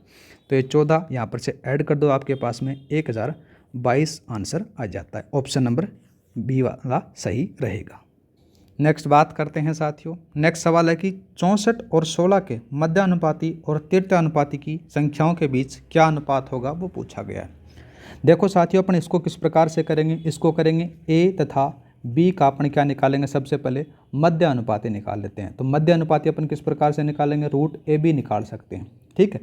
तो ये 14 यहाँ पर से ऐड कर दो, आपके पास में 1022 आंसर आ जाता है। ऑप्शन नंबर बी वाला सही रहेगा। नेक्स्ट बात करते हैं साथियों। नेक्स्ट सवाल है कि 64 और 16 के मध्यानुपाती और तृतीयानुपाती की संख्याओं के बीच क्या अनुपात होगा वो पूछा गया है। देखो साथियों, अपन इसको किस प्रकार से करेंगे, इसको करेंगे ए तथा बी का अपन क्या निकालेंगे, सबसे पहले मध्य अनुपाती निकाल लेते हैं। तो मध्य अनुपाती अपन किस प्रकार से निकालेंगे, रूट ए बी निकाल सकते हैं। ठीक है।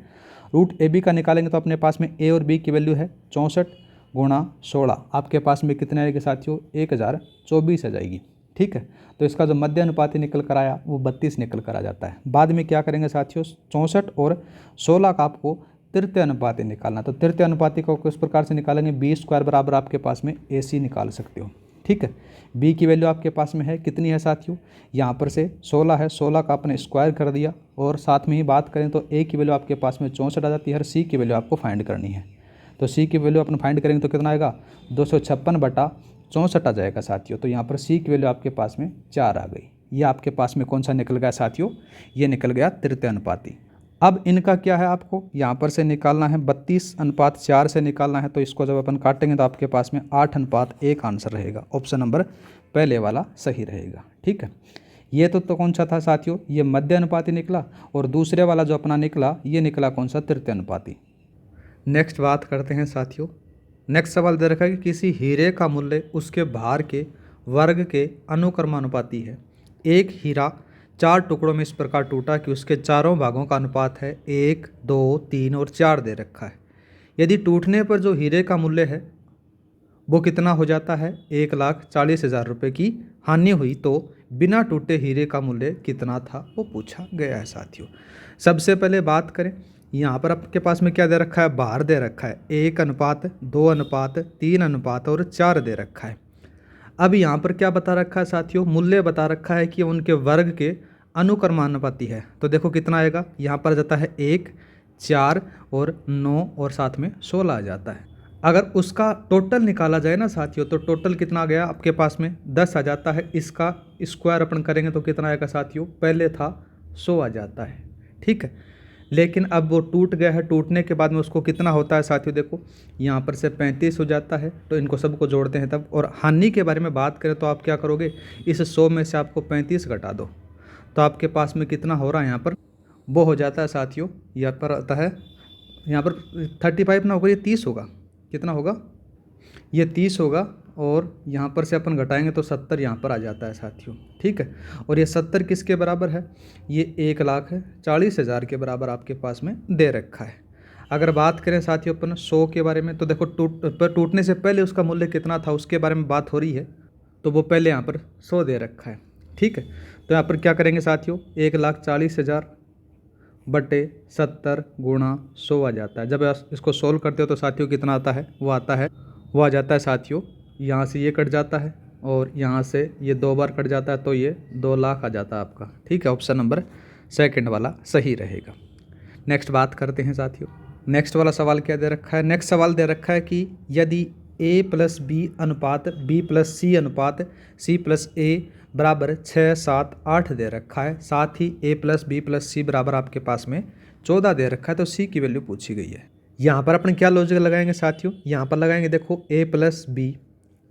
रूट ए बी का निकालेंगे तो अपने पास में ए और बी की वैल्यू है 64 गुणा 16, आपके पास में कितने आएगी साथियों, 1024 आ जाएगी। ठीक है। तो इसका जो मध्य अनुपाती निकल कर आया वो 32 निकल कर आ जाता है। बाद में क्या करेंगे साथियों, 64 और 16 का आपको तृतीय अनुपाती निकालना। तो तृतीय अनुपाती को किस प्रकार से निकालेंगे, बी स्क्वायर बराबर आपके पास में ए सी निकाल सकते हो। ठीक है। बी की वैल्यू आपके पास में है कितनी है साथियों, यहाँ पर से 16 है, 16 का आपने स्क्वायर कर दिया। और साथ में ही बात करें तो ए की वैल्यू आपके पास में 64 आ जाती है। हर सी की वैल्यू आपको फाइंड करनी है। तो सी की वैल्यू अपन फाइंड करेंगे तो कितना आएगा, 256/64 आ जाएगा साथियों। तो यहाँ पर सी की वैल्यू आपके पास में 4 आ गई। ये आपके पास में कौन सा निकल गया साथियों, ये निकल गया तृतीय अनुपाती। अब इनका क्या है, आपको यहाँ पर से निकालना है 32:4 से निकालना है। तो इसको जब अपन काटेंगे तो आपके पास में 8:1 आंसर रहेगा। ऑप्शन नंबर पहले वाला सही रहेगा। ठीक है। ये तो कौन सा था साथियों, ये मध्य अनुपाती निकला। और दूसरे वाला जो अपना निकला ये निकला कौन सा, तृतीय अनुपाती। नेक्स्ट बात करते हैं साथियों। नेक्स्ट सवाल दे रखा है कि किसी हीरे का मूल्य उसके भार के वर्ग के अनुक्रमानुपाती है। एक हीरा 4 टुकड़ों में इस प्रकार टूटा कि उसके चारों भागों का अनुपात है 1, 2, 3 और 4 दे रखा है। यदि टूटने पर जो हीरे का मूल्य है वो कितना हो जाता है, 1,40,000 रुपये की हानि हुई तो बिना टूटे हीरे का मूल्य कितना था वो पूछा गया है साथियों। सबसे पहले बात करें, यहाँ पर आपके पास में क्या दे रखा है, भार दे रखा है 1:2:3:4 और 4 दे रखा है। अब यहाँ पर क्या बता रखा है साथियों, मूल्य बता रखा है कि उनके वर्ग के अनुक्रमानुपाती है। तो देखो कितना आएगा, यहाँ पर जाता है 1, 4 और 9 और साथ में 16 आ जाता है। अगर उसका टोटल निकाला जाए ना साथियों तो टोटल कितना आ गया आपके पास में 10 आ जाता है। इसका स्क्वायर अपन करेंगे तो कितना आएगा साथियों, पहले था 100 आ जाता है। ठीक है। लेकिन अब वो टूट गया है, टूटने के बाद में उसको कितना होता है साथियों, देखो यहाँ पर से 35 हो जाता है। तो इनको सबको जोड़ते हैं तब। और हानि के बारे में बात करें तो आप क्या करोगे, इस 100 में से आपको 35 घटा दो तो आपके पास में कितना हो रहा है, यहाँ पर वो हो जाता है साथियों, यहाँ पर आता है, यहाँ पर 35 ना होगा, ये 30 होगा। कितना होगा, ये 30 होगा। और यहाँ पर से अपन घटाएंगे तो 70 यहाँ पर आ जाता है साथियों। ठीक है। और ये 70 किसके बराबर है, ये 1,40,000 के बराबर आपके पास में दे रखा है। अगर बात करें साथियों अपन 100 के बारे में, तो देखो टूटने से पहले उसका मूल्य कितना था उसके बारे में बात हो रही है, तो वो पहले यहाँ पर 100 दे रखा है। ठीक है, तो यहाँ पर क्या करेंगे साथियों, 1,40,000 बटे 70 गुणा 100 आ जाता है। जब इसको सोल्व करते हो तो साथियों कितना आता है, वो आ जाता है साथियों, यहाँ से ये कट जाता है और यहाँ से ये 2 बार कट जाता है, तो ये 2 लाख आ जाता है आपका। ठीक है, ऑप्शन नंबर सेकंड वाला सही रहेगा। नेक्स्ट बात करते हैं साथियों, नेक्स्ट वाला सवाल क्या दे रखा है। नेक्स्ट सवाल दे रखा है कि यदि A+B अनुपात B+C अनुपात C+A बराबर 6, 7, 8 दे रखा है, साथ ही A+B+C बराबर आपके पास में 14 दे रखा है, तो C की वैल्यू पूछी गई है। यहाँ पर अपन क्या लॉजिक लगाएंगे साथियों, यहाँ पर लगाएंगे देखो A+B,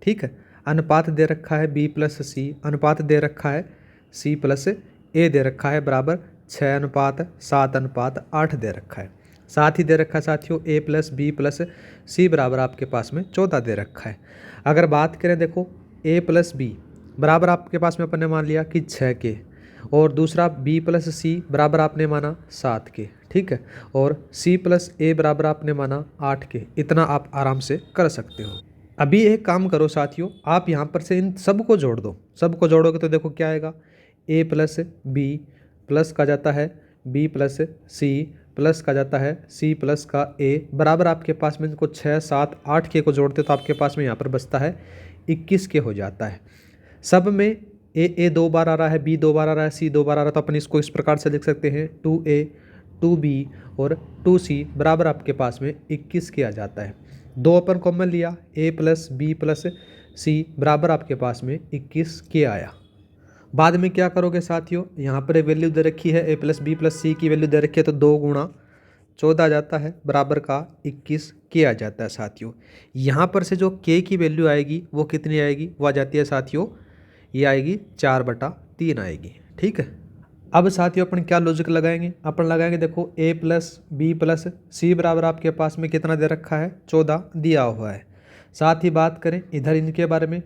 ठीक है, अनुपात दे रखा है B+C, अनुपात दे रखा है C+A दे रखा है, बराबर 6:7:8 दे रखा है। साथ ही दे रखा है साथियों A+B+C बराबर आपके पास में 14 दे रखा है। अगर बात करें देखो A+B बराबर आपके पास में अपन ने मान लिया कि 6 के, और दूसरा B+C बराबर आपने माना 7 के, ठीक है, और C+A बराबर आपने माना 8 के। इतना आप आराम से कर सकते हो। अभी एक काम करो साथियों, आप यहाँ पर से इन सबको जोड़ दो, सबको जोड़ोगे तो देखो क्या आएगा, A+B प्लस का जाता है B+C प्लस का जाता है C प्लस का A बराबर आपके पास में इनको 6, 7, 8 के को जोड़ते तो आपके पास में यहाँ पर बचता है 21 के हो जाता है। सब में A 2 बार आ रहा है, B 2 बार आ रहा है, C 2 बार आ रहा है, तो अपन इसको इस प्रकार से लिख सकते हैं 2A 2B और 2C बराबर आपके पास में 21 के आ जाता है। 2 अपन कॉमन लिया, A+B+C बराबर आपके पास में 21 के आया। बाद में क्या करोगे साथियों, यहाँ पर वैल्यू दे रखी है A+B+C की वैल्यू दे रखी है, तो 2 गुणा 14 आ जाता है, बराबर का 21 के आ जाता है साथियों। यहाँ पर से जो K की वैल्यू आएगी वो कितनी आएगी, वो आ जाती है साथियों, ये आएगी 4/3 आएगी। ठीक है, अब साथियों अपन क्या लॉजिक लगाएंगे, अपन लगाएंगे देखो A+B+C बराबर आपके पास में कितना दे रखा है, 14 दिया हुआ है। साथ ही बात करें इधर इनके बारे में,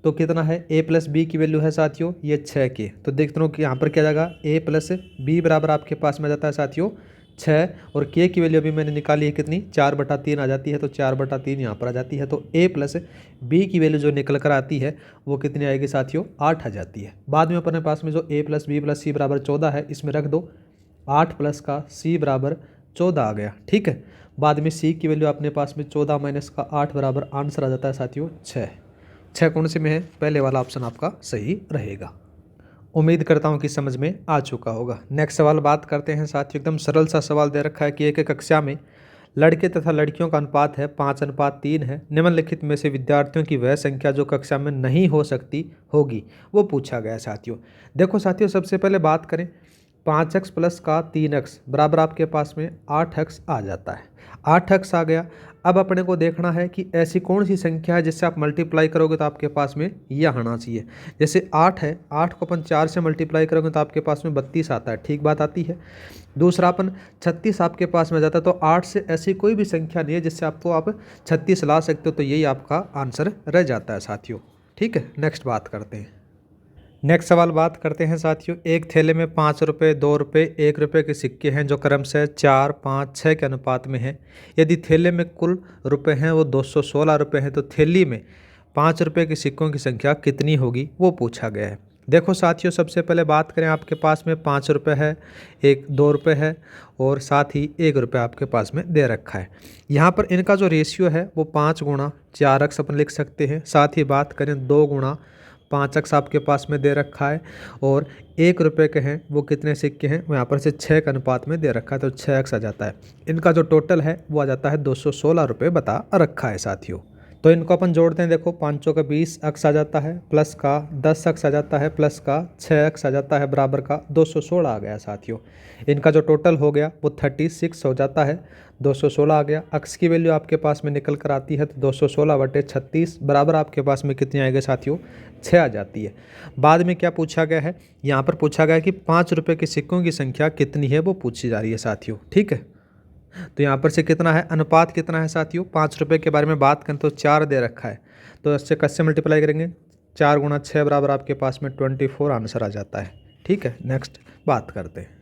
तो कितना है, A+B की वैल्यु है साथियों ये 6 के, तो देखते हो कि यहाँ पर क्या जाएगा, A+B बराबर आपके पास में आ जाता है साथियों 6, और K की वैल्यू अभी मैंने निकाली है कितनी, 4/3 आ जाती है, तो 4/3 यहाँ पर आ जाती है, तो A+B की वैल्यू जो निकल कर आती है वो कितनी आएगी साथियों, 8 आ जाती है। बाद में अपने पास में जो A+B+C बराबर 14 है, इसमें रख दो 8 प्लस का C बराबर 14 आ गया। ठीक है, बाद में C की वैल्यू अपने पास में 14 माइनस का 8 बराबर आंसर आ जाता है साथियों 6 कौन से में है, पहले वाला ऑप्शन आपका सही रहेगा। उम्मीद करता हूँ कि समझ में आ चुका होगा। नेक्स्ट सवाल बात करते हैं साथियों, एकदम सरल सा सवाल दे रखा है कि एक कक्षा में लड़के तथा लड़कियों का अनुपात है 5:3 है। निम्नलिखित में से विद्यार्थियों की वह संख्या जो कक्षा में नहीं हो सकती होगी वो पूछा गया है साथियों। देखो साथियों, सबसे पहले बात करें 5x प्लस का 3x बराबर आपके पास में 8x आ जाता है, 8x आ गया। अब अपने को देखना है कि ऐसी कौन सी संख्या है जिससे आप मल्टीप्लाई करोगे तो आपके पास में यह आना चाहिए। जैसे 8 है, 8 को अपन 4 से मल्टीप्लाई करोगे तो आपके पास में 32 आता है, ठीक बात आती है। दूसरा अपन 36 आपके पास में जाता है, तो 8 से ऐसी कोई भी संख्या नहीं है जिससे आपको आप 36 ला सकते हो, तो यही आपका आंसर रह जाता है साथियों। ठीक है, नेक्स्ट बात करते हैं। नेक्स्ट सवाल बात करते हैं साथियों, एक थैले में 5 रुपये, 2 रुपये, 1 रुपये के सिक्के हैं जो क्रमशः 4, 5, 6 के अनुपात में हैं। यदि थैले में कुल रुपये हैं वो 216 रुपये हैं, तो थैली में 5 रुपये के सिक्कों की संख्या कितनी होगी वो पूछा गया है। देखो साथियों, सबसे पहले बात करें, आपके पास में 5 रुपये है, 2 रुपये है और साथ ही 1 रुपये आपके पास में दे रखा है। यहाँ पर इनका जो रेशियो है वो 5 गुणा 4x अपन लिख सकते हैं। साथ ही बात करें 2 गुणा 5x आपके पास में दे रखा है, और 1 रुपये के हैं वो कितने सिक्के हैं, वो यहाँ पर से 6 के अनुपात में दे रखा है, तो 6x आ जाता है। इनका जो टोटल है वो आ जाता है 216 रुपये बता रखा है साथियों। तो इनको अपन जोड़ते हैं, देखो 5 का 20x आ जाता है, प्लस का 10x आ जाता है, प्लस का 6x आ जाता है, बराबर का 216 आ गया साथियों। इनका जो टोटल हो गया वो 36 हो जाता है, 216 आ गया। x की वैल्यू आपके पास में निकल कर आती है, तो 216/36 बराबर आपके पास में कितनी आएगी साथियों, 6 आ जाती है। बाद में क्या पूछा गया है, यहाँ पर पूछा गया है कि 5 रुपये के सिक्कों की संख्या कितनी है वो पूछी जा रही है साथियों। ठीक है, तो यहाँ पर से कितना है, अनुपात कितना है साथियों, 5 रुपये के बारे में बात करें तो 4 दे रखा है, तो इससे कैसे मल्टीप्लाई करेंगे, 4 गुणा 6 बराबर आपके पास में 24 आंसर आ जाता है। ठीक है, नेक्स्ट बात करते हैं।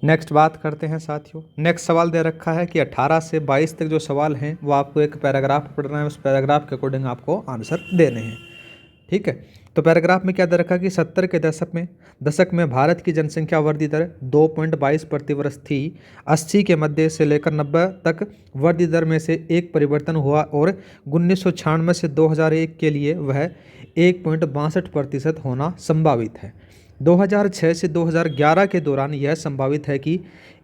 नेक्स्ट बात करते हैं साथियों। नेक्स्ट सवाल दे रखा है कि 18 से 22 तक जो सवाल हैं वो आपको एक पैराग्राफ पढ़ना है, उस पैराग्राफ के अकॉर्डिंग आपको आंसर देने हैं। ठीक है, तो पैराग्राफ में क्या दे रखा है कि 70 के दशक में भारत की जनसंख्या वृद्धि दर 2.22 प्रति वर्ष थी। 80 के मध्य से लेकर 90 तक वृद्धि दर में से एक परिवर्तन हुआ और 1996 से 2001 के लिए वह 1.62% होना संभावित है। 2006 से 2011 के दौरान यह संभावित है कि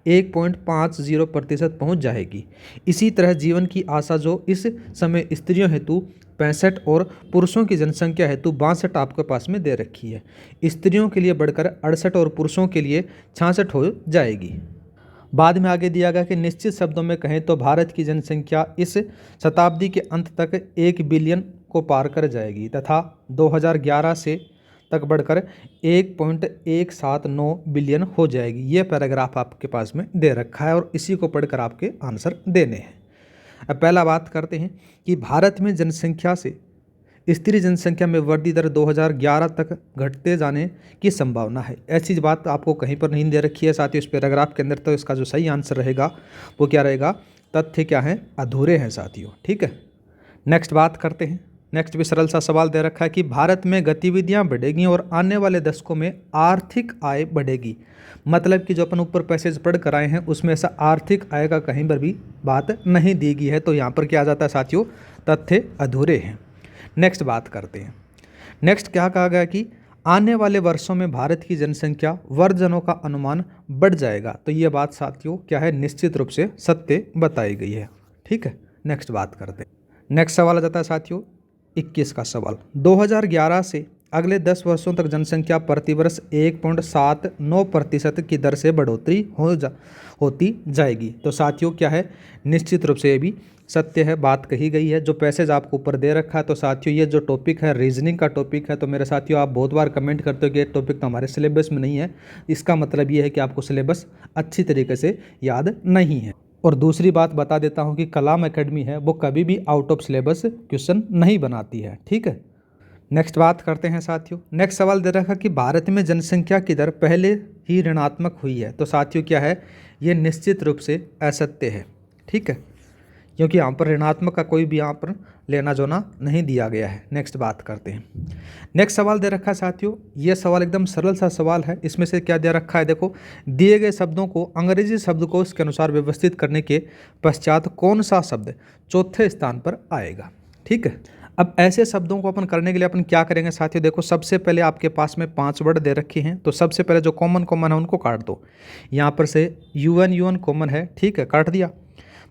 1.50% पहुँच जाएगी। इसी तरह जीवन की आशा जो इस समय स्त्रियों हेतु 65 और पुरुषों की जनसंख्या हेतु 62 आपके पास में दे रखी है, स्त्रियों के लिए बढ़कर 68 और पुरुषों के लिए 66 हो जाएगी। बाद में आगे दिया गया कि निश्चित शब्दों में कहें तो भारत की जनसंख्या इस शताब्दी के अंत तक 1 बिलियन को पार कर जाएगी तथा 2011 से तक बढ़कर 1.179 बिलियन हो जाएगी। ये पैराग्राफ आपके पास में दे रखा है और इसी को पढ़कर आपके आंसर देने हैं। अब पहला बात करते हैं कि भारत में जनसंख्या से स्त्री जनसंख्या में वृद्धि दर 2011 तक घटते जाने की संभावना है। ऐसी बात आपको कहीं पर नहीं दे रखी है साथियों इस पैराग्राफ के अंदर, तो इसका जो सही आंसर रहेगा वो क्या रहेगा, तथ्य क्या हैं, अधूरे हैं साथियों। ठीक है, नेक्स्ट बात करते हैं। नेक्स्ट भी सरल सा सवाल दे रखा है कि भारत में गतिविधियां बढ़ेगी और आने वाले दशकों में आर्थिक आय बढ़ेगी। मतलब कि जो अपन ऊपर पैसेज पढ़ कर आए हैं उसमें ऐसा आर्थिक आय का कहीं पर भी बात नहीं दी गई है, तो यहाँ पर क्या आ जाता है साथियों, तथ्य अधूरे हैं। नेक्स्ट बात करते हैं। नेक्स्ट क्या कहा गया कि आने वाले वर्षों में भारत की जनसंख्या वर्गजनों का अनुमान बढ़ जाएगा। तो ये बात साथियों क्या है, निश्चित रूप से सत्य बताई गई है। ठीक है, नेक्स्ट बात करते हैं। नेक्स्ट सवाल आ जाता है साथियों 21 का सवाल। 2011 से अगले 10 वर्षों तक जनसंख्या प्रतिवर्ष 1.79% की दर से बढ़ोतरी होती जाएगी। तो साथियों क्या है, निश्चित रूप से ये भी सत्य है, बात कही गई है। जो पैसेज आपको ऊपर दे रखा है, तो साथियों ये जो टॉपिक है रीजनिंग का टॉपिक है, तो मेरे साथियों आप बहुत बार कमेंट करते हो कि ये टॉपिक तो हमारे सिलेबस में नहीं है। इसका मतलब ये है कि आपको सिलेबस अच्छी तरीके से याद नहीं है। और दूसरी बात बता देता हूँ कि कलाम एकेडमी है वो कभी भी आउट ऑफ सिलेबस क्वेश्चन नहीं बनाती है। ठीक है, नेक्स्ट बात करते हैं साथियों। नेक्स्ट सवाल दे रखा कि भारत में जनसंख्या की दर पहले ही ऋणात्मक हुई है। तो साथियों क्या है, ये निश्चित रूप से असत्य है। ठीक है, क्योंकि यहाँ पर ऋणात्मक का कोई भी यहाँ पर लेना जोना नहीं दिया गया है। नेक्स्ट बात करते हैं। नेक्स्ट सवाल दे रखा है साथियों, ये सवाल एकदम सरल सा सवाल है। इसमें से क्या दे रखा है, देखो, दिए गए शब्दों को अंग्रेजी शब्दकोश के अनुसार व्यवस्थित करने के पश्चात कौन सा शब्द चौथे स्थान पर आएगा। ठीक है, अब ऐसे शब्दों को अपन करने के लिए अपन क्या करेंगे साथियों, देखो सबसे पहले आपके पास में 5 वर्ड दे रखे हैं, तो सबसे पहले जो कॉमन है उनको काट दो। यहाँ पर से UN कॉमन है, ठीक है, काट दिया।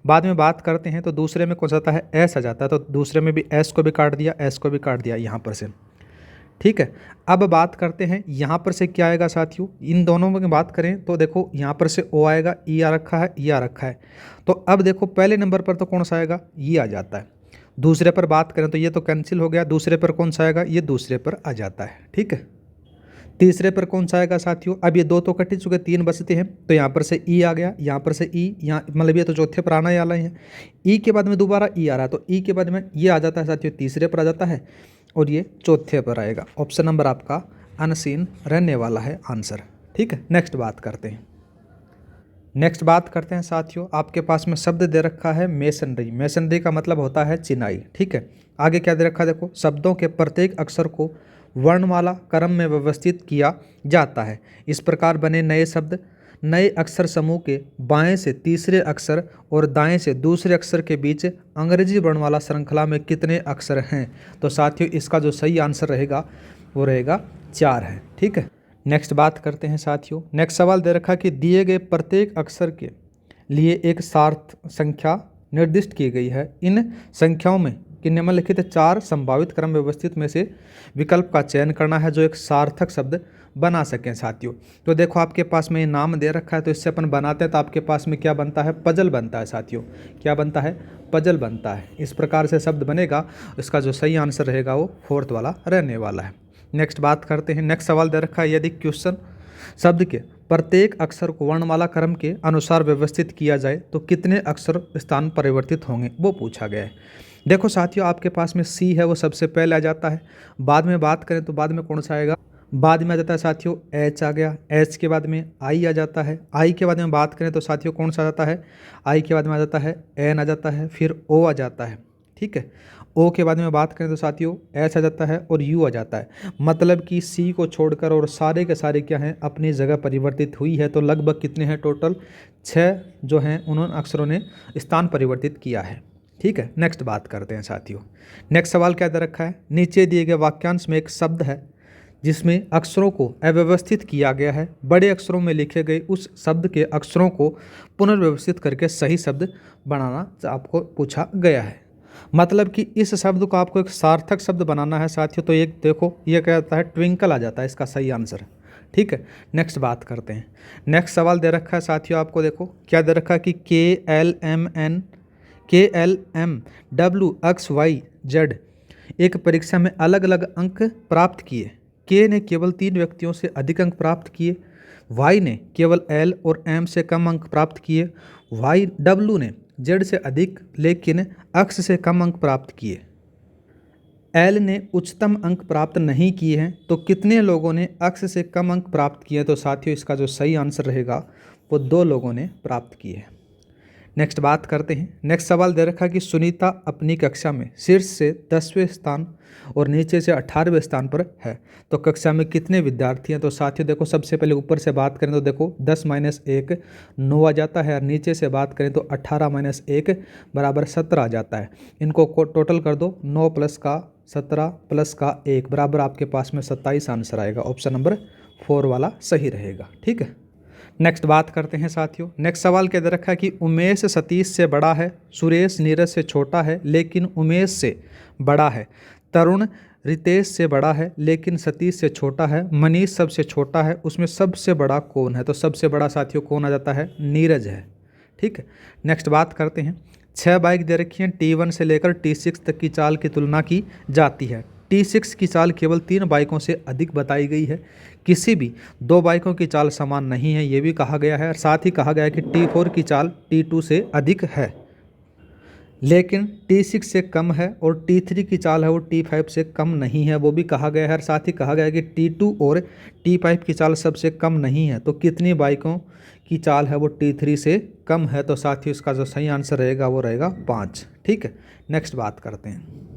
बाद में बात करते हैं तो दूसरे में कौन सा आता है, एस आ जाता है, तो दूसरे में भी एस को भी काट दिया, एस को भी काट दिया यहाँ पर से। ठीक है, अब बात करते हैं यहाँ पर से क्या आएगा साथियों, इन दोनों में बात करें तो देखो यहाँ पर से ओ आएगा, ई आ रखा है, ई आ रखा है। तो अब देखो पहले नंबर पर तो कौन सा आएगा, ये आ जाता है। दूसरे पर बात करें तो ये तो कैंसिल हो गया, दूसरे पर कौन सा आएगा, ये दूसरे पर आ जाता है। ठीक है, तीसरे पर कौन सा आएगा साथियों, अब ये 2 तो कट ही चुके, 3 बचते हैं, तो यहाँ पर से ई आ गया, यहाँ पर से ई, यहाँ मतलब ये तो चौथे पर आना ही वाला है। ई के बाद में दोबारा ई आ रहा है, तो ई के बाद में ये आ जाता है साथियों, तीसरे पर आ जाता है और ये चौथे पर आएगा। ऑप्शन नंबर आपका अनसीन रहने वाला है आंसर। ठीक है, नेक्स्ट बात करते हैं। नेक्स्ट बात करते हैं साथियों, आपके पास में शब्द दे रखा है मेसनरी। मेसनरी का मतलब होता है चिनाई। ठीक है, आगे क्या दे रखा है, देखो, शब्दों के प्रत्येक अक्षर को वर्णमाला क्रम में व्यवस्थित किया जाता है। इस प्रकार बने नए शब्द नए अक्षर समूह के बाएं से तीसरे अक्षर और दाएं से दूसरे अक्षर के बीच अंग्रेजी वर्णमाला श्रृंखला में कितने अक्षर हैं। तो साथियों इसका जो सही आंसर रहेगा वो रहेगा 4 है। ठीक है, नेक्स्ट बात करते हैं साथियों। नेक्स्ट सवाल दे रखा कि दिए गए प्रत्येक अक्षर के लिए एक सार्थ संख्या निर्दिष्ट की गई है। इन संख्याओं में कि निम्नलिखित 4 संभावित क्रम व्यवस्थित में से विकल्प का चयन करना है जो एक सार्थक शब्द बना सकें साथियों। तो देखो आपके पास में ये नाम दे रखा है, तो इससे अपन बनाते हैं तो आपके पास में क्या बनता है, पजल बनता है साथियों। क्या बनता है, पजल बनता है। इस प्रकार से शब्द बनेगा, इसका जो सही आंसर रहेगा वो 4th वाला रहने वाला है। नेक्स्ट बात करते हैं। नेक्स्ट सवाल दे रखा है, यदि क्वेश्चन शब्द के प्रत्येक अक्षर को वर्णमाला क्रम के अनुसार व्यवस्थित किया जाए तो कितने अक्षर स्थान परिवर्तित होंगे, वो पूछा गया है। देखो साथियों आपके पास में सी है वो सबसे पहले आ जाता है। बाद में बात करें तो बाद में कौन सा आएगा, बाद में आ जाता है साथियों एच आ गया, एच के बाद में आई आ जाता है, आई के बाद में बात करें तो साथियों कौन सा आ जाता है, आई के बाद में आ जाता है एन आ जाता है, फिर ओ आ जाता है। ठीक है, ओ के बाद में बात करें तो साथियों एच आ जाता है और यू आ जाता है। मतलब कि सी को छोड़कर और सारे के सारे क्या हैं अपनी जगह परिवर्तित हुई है। तो लगभग कितने हैं टोटल, 6 जो हैं उन्होंने अक्षरों ने स्थान परिवर्तित किया है। ठीक है, नेक्स्ट बात करते हैं साथियों। नेक्स्ट सवाल क्या दे रखा है, नीचे दिए गए वाक्यांश में एक शब्द है जिसमें अक्षरों को अव्यवस्थित किया गया है, बड़े अक्षरों में लिखे गए उस शब्द के अक्षरों को पुनर्व्यवस्थित करके सही शब्द बनाना आपको पूछा गया है। मतलब कि इस शब्द को आपको एक सार्थक शब्द बनाना है साथियों। तो एक देखो ये क्या आता है, ट्विंकल आ जाता है इसका सही आंसर। ठीक है, नेक्स्ट बात करते हैं। नेक्स्ट सवाल दे रखा है साथियों आपको, देखो क्या दे रखा है कि KLMNWXYZ एक परीक्षा में अलग अलग अंक प्राप्त किए। के ने केवल 3 व्यक्तियों से अधिक अंक प्राप्त किए, वाई ने केवल एल और एम से कम अंक प्राप्त किए, डब्ल्यू ने जेड से अधिक लेकिन एक्स से कम अंक प्राप्त किए, एल ने उच्चतम अंक प्राप्त नहीं किए हैं। तो कितने लोगों ने एक्स से कम अंक प्राप्त किए? तो साथियों इसका जो सही आंसर रहेगा वो 2 लोगों ने प्राप्त किए हैं। नेक्स्ट बात करते हैं। नेक्स्ट सवाल दे रखा कि सुनीता अपनी कक्षा में शीर्ष से 10वें स्थान और नीचे से 18वें स्थान पर है। तो कक्षा में कितने विद्यार्थी हैं? तो साथियों देखो सबसे पहले ऊपर से बात करें तो देखो 10 - 1 9 आ जाता है, और नीचे से बात करें तो 18 - 1 बराबर 17 आ जाता है। इनको टोटल कर दो, 9 प्लस का 17 प्लस का 1 बराबर आपके पास में 27 आंसर आएगा। ऑप्शन नंबर 4 वाला सही रहेगा। ठीक है, नेक्स्ट बात करते हैं साथियों। नेक्स्ट सवाल क्या दे रखा है कि उमेश सतीश से बड़ा है, सुरेश नीरज से छोटा है लेकिन उमेश से बड़ा है, तरुण रितेश से बड़ा है लेकिन सतीश से छोटा है, मनीष सबसे छोटा है, उसमें सबसे बड़ा कौन है? तो सबसे बड़ा साथियों कौन आ जाता है? नीरज है। ठीक है, नेक्स्ट बात करते हैं। 6 बाइक दे रखी हैं, T1 से लेकर T6 तक की चाल की तुलना की जाती है। T6 की चाल केवल 3 बाइकों से अधिक बताई गई है। किसी भी 2 बाइकों की चाल समान नहीं है, ये भी कहा गया है। और साथ ही कहा गया है कि T4 की चाल T2 से अधिक है लेकिन T6 से कम है, और T3 की चाल है वो T5 से कम नहीं है, वो भी कहा गया है। और साथ ही कहा गया है कि T2 और T5 की चाल सबसे कम नहीं है। तो कितनी बाइकों की चाल है वो T3 से कम है? तो साथ ही इसका जो सही आंसर रहेगा वो रहेगा 5। ठीक है, नेक्स्ट बात करते हैं।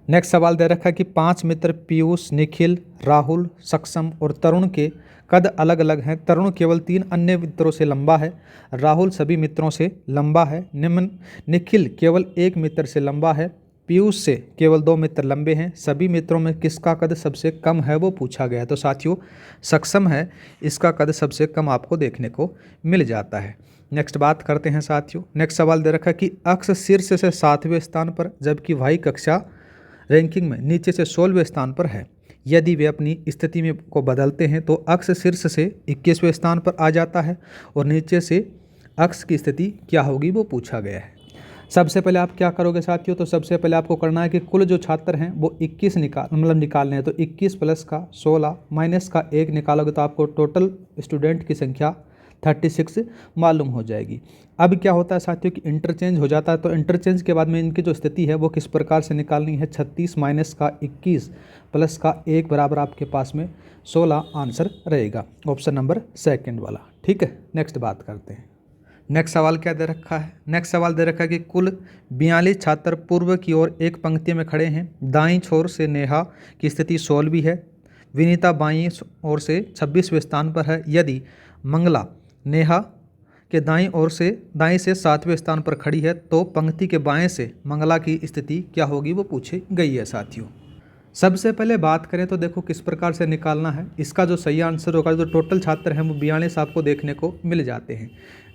नेक्स्ट सवाल दे रखा है कि 5 मित्र पीयूष, निखिल, राहुल, सक्षम और तरुण के कद अलग अलग हैं। तरुण केवल 3 अन्य मित्रों से लंबा है, राहुल सभी मित्रों से लंबा है, निखिल केवल 1 मित्र से लंबा है, पीयूष से केवल 2 मित्र लंबे हैं। सभी मित्रों में किसका कद सबसे कम है वो पूछा गया है। तो साथियों सक्षम है, इसका कद सबसे कम आपको देखने को मिल जाता है। नेक्स्ट बात करते हैं साथियों। नेक्स्ट सवाल दे रखा है कि अक्स शीर्ष से 7वें स्थान पर जबकि वाई कक्षा रैंकिंग में नीचे से 16वें स्थान पर है। यदि वे अपनी स्थिति में को बदलते हैं तो अक्स शीर्ष से 21वें स्थान पर आ जाता है और नीचे से अक्स की स्थिति क्या होगी वो पूछा गया है। सबसे पहले आप क्या करोगे साथियों? तो सबसे पहले आपको करना है कि कुल जो छात्र हैं वो 21 निकालने हैं। तो 21 प्लस का 16 माइनस का 1 निकालोगे तो आपको टोटल स्टूडेंट की संख्या 36 मालूम हो जाएगी। अब क्या होता है साथियों कि इंटरचेंज हो जाता है। तो इंटरचेंज के बाद में इनकी जो स्थिति है वो किस प्रकार से निकालनी है? 36 माइनस का 21 प्लस का 1 बराबर आपके पास में 16 आंसर रहेगा। ऑप्शन नंबर 2 वाला। ठीक है, नेक्स्ट बात करते हैं। नेक्स्ट सवाल क्या दे रखा है? नेक्स्ट सवाल दे रखा है कि कुल 42 छात्र पूर्व की ओर एक पंक्ति में खड़े हैं। दाईं छोर से नेहा की स्थिति 16वीं है, विनीता बाईं ओर से 26वें स्थान पर है। यदि मंगला नेहा के दाईं से 7वें स्थान पर खड़ी है तो पंक्ति के बाएं से मंगला की स्थिति क्या होगी वो पूछी गई है साथियों। सबसे पहले बात करें तो देखो किस प्रकार से निकालना है। इसका जो सही आंसर होगा, जो टोटल छात्र हैं वो 42 आपको देखने को मिल जाते हैं।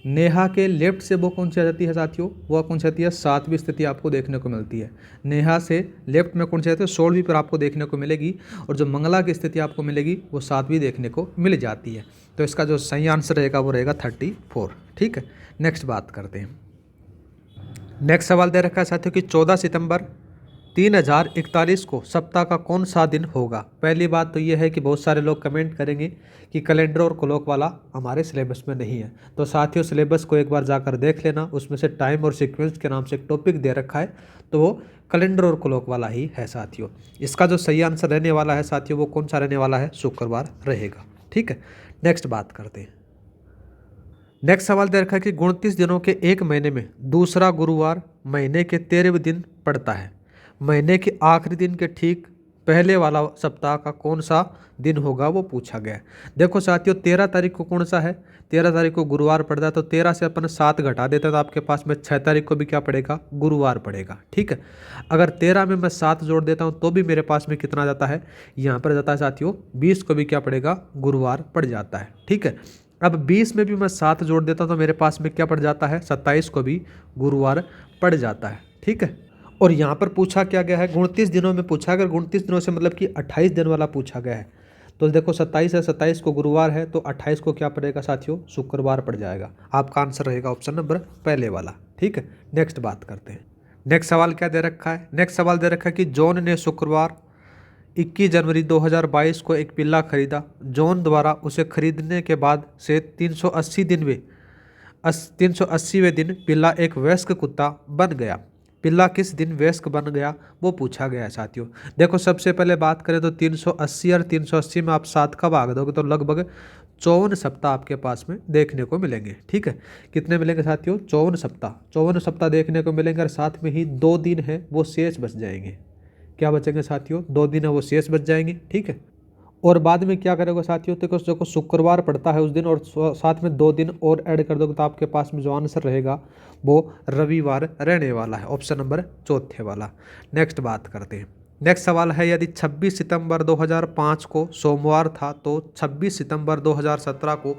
नेहा के लेफ्ट से वो कौन सी आ जाती है साथियों? वो कौन सी आती है? 7वीं स्थिति आपको देखने को मिलती है। नेहा से लेफ्ट में कौन सी आती है? 16वीं पर आपको देखने को मिलेगी, और जो मंगला की स्थिति आपको मिलेगी वो 7वीं देखने को मिल जाती है। तो इसका जो सही आंसर रहेगा वो रहेगा 34। ठीक है, नेक्स्ट बात करते हैं। नेक्स्ट सवाल दे रखा है साथियों कि 14 सितंबर 3041 को सप्ताह का कौन सा दिन होगा। पहली बात तो ये है कि बहुत सारे लोग कमेंट करेंगे कि कैलेंडर और क्लॉक वाला हमारे सिलेबस में नहीं है। तो साथियों सिलेबस को एक बार जाकर देख लेना, उसमें से टाइम और सीक्वेंस के नाम से एक टॉपिक दे रखा है, तो वो कैलेंडर और क्लॉक वाला ही है साथियों। इसका जो सही आंसर रहने वाला है साथियों वो कौन सा रहने वाला है, शुक्रवार रहेगा। ठीक है, नेक्स्ट बात करते हैं। नेक्स्ट सवाल दे रखा है कि 29 दिनों के एक महीने में दूसरा गुरुवार महीने के 13वें दिन पड़ता है। महीने के आखिरी दिन के ठीक पहले वाला सप्ताह का कौन सा दिन होगा वो पूछा गया है। देखो साथियों 13 तारीख को कौन सा है, 13 तारीख को गुरुवार पड़ता है, तो 13 से अपन 7 घटा देते हैं तो आपके पास में 6 तारीख को भी क्या पड़ेगा, गुरुवार पड़ेगा। ठीक है, अगर 13 में मैं 7 जोड़ देता हूँ तो भी मेरे पास में कितना जाता है, यहाँ पर जाता है साथियों 20 को भी क्या पड़ेगा, गुरुवार पड़ जाता है। ठीक है, अब 20 में भी मैं 7 जोड़ देता हूँ तो मेरे पास में क्या पड़ जाता है, 27 को भी गुरुवार पड़ जाता है। ठीक है, और यहाँ पर पूछा क्या गया है, 29 दिनों में पूछा, अगर 29 दिनों से मतलब कि 28 दिन वाला पूछा गया है तो देखो 27 है, 27 को गुरुवार है तो 28 को क्या पड़ेगा साथियों, शुक्रवार पड़ जाएगा। आपका आंसर रहेगा ऑप्शन नंबर पहले वाला। ठीक है, नेक्स्ट बात करते हैं। नेक्स्ट सवाल क्या दे रखा है, नेक्स्ट सवाल दे रखा है कि जॉन ने शुक्रवार 21 जनवरी 2022 को एक पिल्ला खरीदा। जॉन द्वारा उसे खरीदने के बाद से 380वें दिन पिल्ला एक वयस्क कुत्ता बन गया। पिल्ला किस दिन वयस्क बन गया वो पूछा गया है साथियों। देखो सबसे पहले बात करें तो 380 और 380 में आप 7 का भाग दोगे तो लगभग 54 सप्ताह आपके पास में देखने को मिलेंगे। ठीक है, कितने मिलेंगे साथियों, 54 सप्ताह देखने को मिलेंगे, और साथ में ही 2 दिन है वो शेष बच जाएंगे। क्या बचेंगे साथियों, 2 दिन है वो शेष बच जाएंगे। ठीक है, और बाद में क्या करोगे साथियों, देखो शुक्रवार पड़ता है उस दिन और साथ में 2 दिन और ऐड कर दोगे तो आपके पास में जो आंसर रहेगा वो रविवार रहने वाला है, ऑप्शन नंबर चौथे वाला। नेक्स्ट बात करते हैं। नेक्स्ट सवाल है, यदि 26 सितंबर 2005 को सोमवार था तो 26 सितंबर 2017 को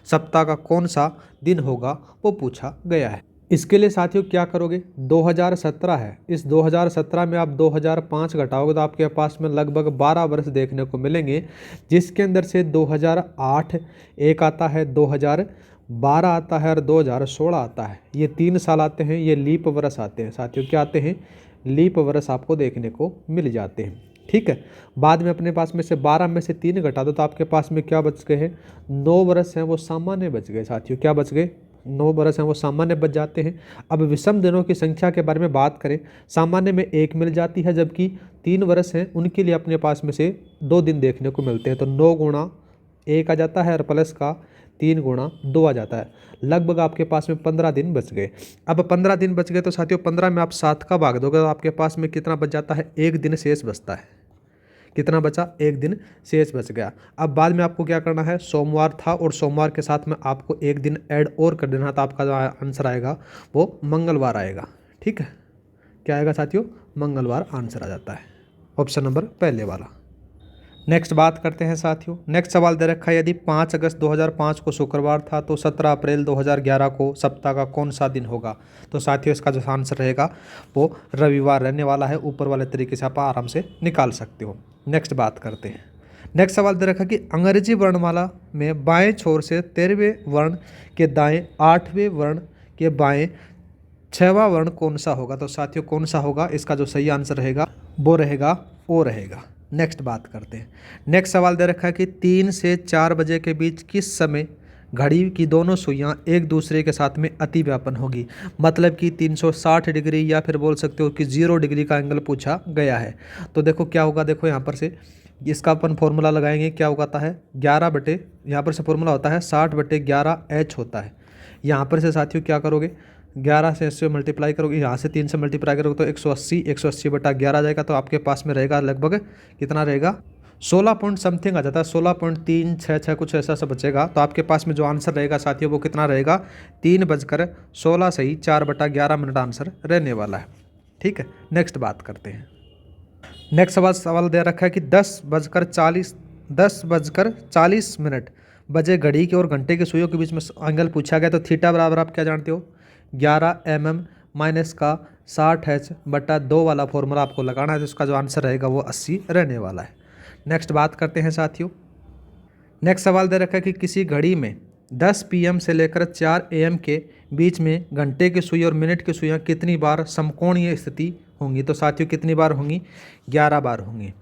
सप्ताह का कौन सा दिन होगा वो पूछा गया है। इसके लिए साथियों क्या करोगे, 2017 है, इस 2017 में आप 2005 घटाओगे तो आपके पास में लगभग 12 वर्ष देखने को मिलेंगे, जिसके अंदर से 2008 एक आता है, 2012 आता है और 2016 आता है। ये 3 साल आते हैं, ये लीप वर्ष आते हैं साथियों। क्या आते हैं, लीप वर्ष आपको देखने को मिल जाते हैं। ठीक है, बाद में अपने पास में से 12 में से 3 घटा दो तो आपके पास में क्या बच गए हैं, 9 वर्ष हैं वो सामान्य बच गए साथियों। क्या बच गए, 9 वर्ष हैं वो सामान्य बच जाते हैं। अब विषम दिनों की संख्या के बारे में बात करें, सामान्य में 1 मिल जाती है, जबकि 3 वर्ष हैं उनके लिए अपने पास में से 2 दिन देखने को मिलते हैं, तो 9 गुणा 1 आ जाता है और प्लस का 3 गुणा 2 आ जाता है। लगभग आपके पास में 15 दिन बच गए। अब 15 दिन बच गए तो साथियों 15 में आप 7 का भाग दोगे तो आपके पास में कितना बच जाता है, 1 दिन शेष बचता है। कितना बचा, 1 दिन शेष बच गया। अब बाद में आपको क्या करना है, सोमवार था और सोमवार के साथ में आपको 1 दिन ऐड और कर देना, तो आपका जो आंसर आएगा वो मंगलवार आएगा। ठीक है, क्या आएगा साथियों, मंगलवार आंसर आ जाता है, ऑप्शन नंबर पहले वाला। नेक्स्ट बात करते हैं साथियों। नेक्स्ट सवाल दे रखा है, यदि 5 अगस्त 2005 को शुक्रवार था तो 17 अप्रैल 2011 को सप्ताह का कौन सा दिन होगा। तो साथियों इसका जो आंसर रहेगा वो रविवार रहने वाला है। ऊपर वाले तरीके से आप आराम से निकाल सकते हो। नेक्स्ट बात करते हैं। नेक्स्ट सवाल दे रखा कि अंग्रेजी वर्णमाला में बाएं छोर से 13वें वर्ण के दाएं 8वें वर्ण के बाएं 6वां वर्ण कौन सा होगा। तो साथियों कौन सा होगा, इसका जो सही आंसर रहेगा वो रहेगा ओ रहेगा। नेक्स्ट बात करते हैं। नेक्स्ट सवाल दे रखा है कि 3 से 4 बजे के बीच किस समय घड़ी की दोनों सुइयां एक दूसरे के साथ में अति व्यापन होगी। मतलब कि 360 डिग्री या फिर बोल सकते हो कि 0 डिग्री का एंगल पूछा गया है। तो देखो क्या होगा, देखो यहाँ पर से इसका अपन फॉर्मूला लगाएंगे, क्या होता है 11 बटे, यहाँ पर से फॉर्मूला होता है 60/11 h होता है। यहाँ पर से साथियों क्या करोगे, 11 से इससे मल्टीप्लाई करोगे, यहाँ से 3 से मल्टीप्लाई करोगे तो 180/11 आ जाएगा। तो आपके पास में रहेगा लगभग कितना रहेगा, 16 पॉइंट समथिंग आ जाता है, 16.366 कुछ ऐसा सा बचेगा। तो आपके पास में जो आंसर रहेगा साथियों वो कितना रहेगा, 3:16 सही 4/11 मिनट आंसर रहने वाला है। ठीक है, नेक्स्ट बात करते हैं। नेक्स्ट सवाल दे रखा है कि 10:40 मिनट बजे घड़ी के और घंटे के सुइयों के बीच में एंगल पूछा गया। तो थीटा बराबर आप क्या जानते हो, 11 mm माइनस का 60h/2 वाला फॉर्मूला आपको लगाना है। तो इसका जो आंसर रहेगा वो 80 रहने वाला है। नेक्स्ट बात करते हैं साथियों। नेक्स्ट सवाल दे रखा है कि किसी घड़ी में 10 PM से लेकर 4 AM के बीच में घंटे की सुई और मिनट की सुइयां कितनी बार समकोणीय स्थिति होंगी। तो साथियों कितनी बार होंगी? 11 बार होंगी।